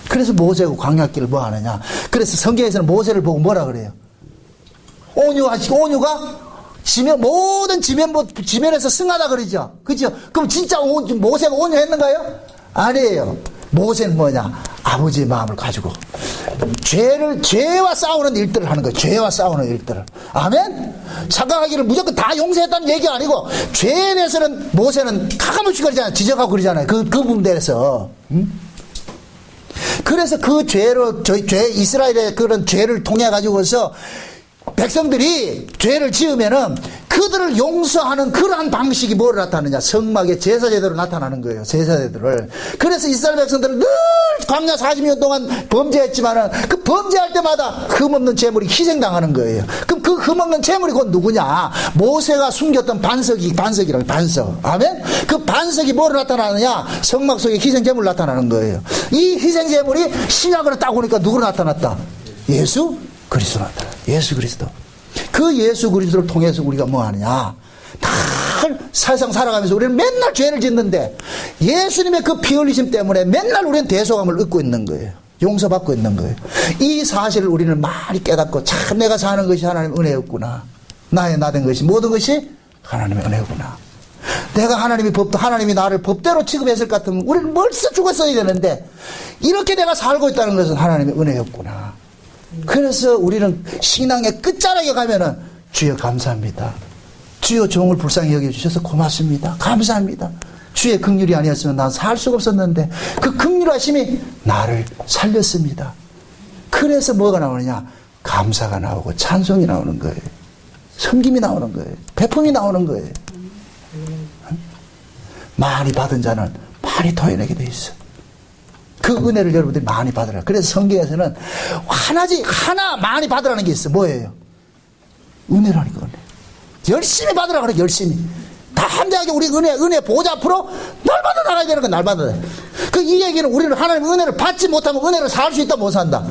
그래서 모세고 광야길을 뭐 하느냐. 그래서 성경에서는 모세를 보고 뭐라 그래요. 온유가 모든 지면에서 승하다 그러죠. 그죠? 그럼 진짜 모세가 온유했는가요? 아니에요. 모세는 뭐냐? 아버지의 마음을 가지고 죄와 싸우는 일들을 하는 거예요. 죄와 싸우는 일들을. 아멘? 착각하기를 무조건 다 용서했다는 얘기가 아니고 죄에 대해서는 모세는 가감없이 그러잖아요. 지적하고 그러잖아요. 그 부분에서. 그래서 그 이스라엘의 그런 죄를 통해 가지고서 백성들이 죄를 지으면은 그들을 용서하는 그러한 방식이 뭐를 나타내냐. 성막의 제사제대로 나타나는 거예요. 제사제들을. 그래서 이스라엘 백성들은 늘 광야 40년 동안 범죄했지만은 그 범죄할 때마다 흠없는 재물이 희생당하는 거예요. 그럼 그 흠없는 재물이 곧 누구냐? 모세가 숨겼던 반석이라고, 반석. 아멘? 그 반석이 뭐로 나타나느냐? 성막 속에 희생 재물 나타나는 거예요. 이 희생 재물이 신약으로 딱 오니까 누구로 나타났다? 예수 그리스도 나타나. 예수 그리스도. 그 예수 그리스도를 통해서 우리가 뭐 하느냐? 늘 세상 살아가면서 우리는 맨날 죄를 짓는데 예수님의 그 피 흘리심 때문에 맨날 우리는 대속함을 얻고 있는 거예요. 용서받고 있는 거예요. 이 사실을 우리는 많이 깨닫고 참 내가 사는 것이 하나님의 은혜였구나. 나의 나된 것이 모든 것이 하나님의 은혜구나. 내가 하나님이 나를 법대로 취급했을 것 같으면 우리는 벌써 죽었어야 되는데 이렇게 내가 살고 있다는 것은 하나님의 은혜였구나. 그래서 우리는 신앙의 끝자락에 가면은 주여 감사합니다. 주여 종을 불쌍히 여겨주셔서 고맙습니다. 감사합니다. 주의 긍휼이 아니었으면 난 살 수가 없었는데 그 긍휼하심이 나를 살렸습니다. 그래서 뭐가 나오느냐? 감사가 나오고 찬송이 나오는 거예요. 섬김이 나오는 거예요. 배품이 나오는 거예요. 많이 받은 자는 많이 토해내게 돼 있어. 그 은혜를 여러분들이 많이 받으라. 그래서 성경에서는 하나 많이 받으라는 게 있어. 뭐예요? 은혜라니까, 은혜. 열심히 받으라 그래, 열심히. 담대하게 우리 은혜 보좌 앞으로 날마다 나가야 되는 거야, 날마다. 이 얘기는 우리는 하나님의 은혜를 받지 못하면 은혜를 살 수 있다, 못 산다.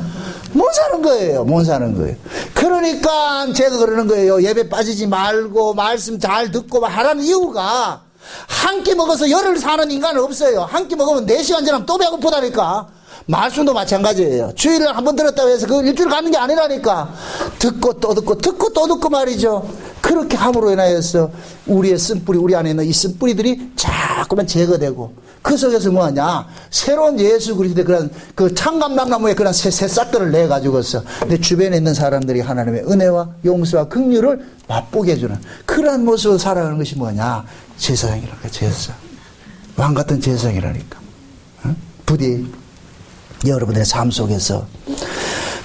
못 사는 거예요, 못 사는 거예요. 그러니까 제가 그러는 거예요. 예배 빠지지 말고 말씀 잘 듣고 하라는 이유가 한 끼 먹어서 열흘 사는 인간은 없어요. 한 끼 먹으면 4시간 지나면 또 배고프다니까. 말씀도 마찬가지예요. 주일을 한번 들었다고 해서 그 일주일 가는 게 아니라니까. 듣고 또 듣고 말이죠. 그렇게 함으로 인하여서 우리의 쓴뿌리, 우리 안에 있는 이 쓴뿌리들이 자꾸만 제거되고 그 속에서 뭐하냐? 새로운 예수 그리스도의 그런 그 창감나무의 그런 새싹들을 내가지고서 내 주변에 있는 사람들이 하나님의 은혜와 용서와 긍휼을 맛보게 해주는 그러한 모습으로 살아가는 것이 뭐냐? 제사장이라니까, 제사장. 왕 같은 제사장이라니까. 부디 여러분의 삶 속에서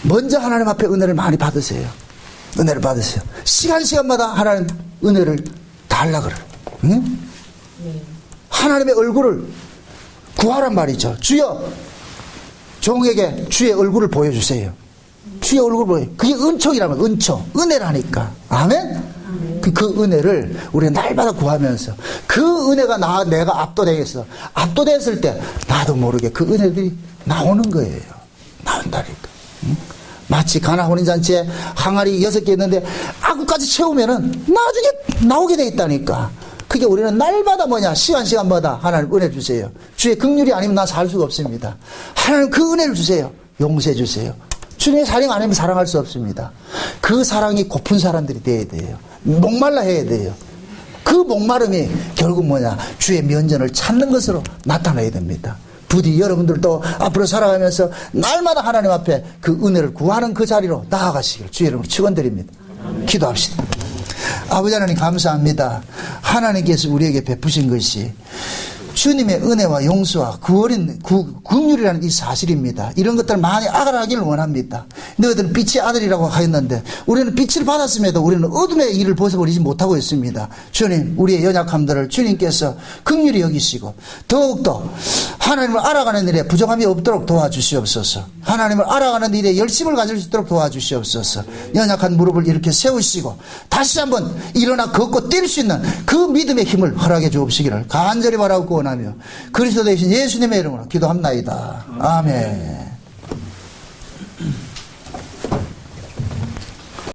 먼저 하나님 앞에 은혜를 많이 받으세요. 은혜를 받으세요. 시간마다 하나님 은혜를 달라 그래요. 응? 하나님의 얼굴을 구하란 말이죠. 주여, 종에게 주의 얼굴을 보여주세요. 주의 얼굴을 보여. 그게 은총이라면 은총, 은혜라니까. 아멘? 그 은혜를 우리가 날마다 구하면서 그 은혜가 내가 압도되겠어. 압도됐을 때 나도 모르게 그 은혜들이 나오는 거예요. 나온다니까. 응? 마치 가나 혼인잔치에 항아리 6개 있는데 아구까지 채우면은 나중에 나오게 돼 있다니까. 그게 우리는 날마다 뭐냐? 시간마다 하나님 은혜 주세요. 주의 긍휼이 아니면 나 살 수가 없습니다. 하나님 그 은혜를 주세요. 용서해 주세요. 주님의 사랑 아니면 사랑할 수 없습니다. 그 사랑이 고픈 사람들이 돼야 돼요. 목말라 해야 돼요. 그 목마름이 결국 뭐냐? 주의 면전을 찾는 것으로 나타나야 됩니다. 부디 여러분들도 앞으로 살아가면서 날마다 하나님 앞에 그 은혜를 구하는 그 자리로 나아가시길 주의 이름으로 축원드립니다. 기도합시다. 아버지 하나님 감사합니다. 하나님께서 우리에게 베푸신 것이 주님의 은혜와 용서와 긍휼이라는 이 사실입니다. 이런 것들을 많이 알아가기를 원합니다. 너희들은 빛의 아들이라고 하였는데 우리는 빛을 받았음에도 우리는 어둠의 일을 벗어버리지 못하고 있습니다. 주님, 우리의 연약함들을 주님께서 긍휼히 여기시고 더욱더 하나님을 알아가는 일에 부정함이 없도록 도와주시옵소서. 하나님을 알아가는 일에 열심을 가질 수 있도록 도와주시옵소서. 연약한 무릎을 이렇게 세우시고 다시 한번 일어나 걷고 뛸 수 있는 그 믿음의 힘을 허락해 주옵시기를 간절히 바라고 원하며 그리스도 되신 예수님의 이름으로 기도합나이다. 아멘.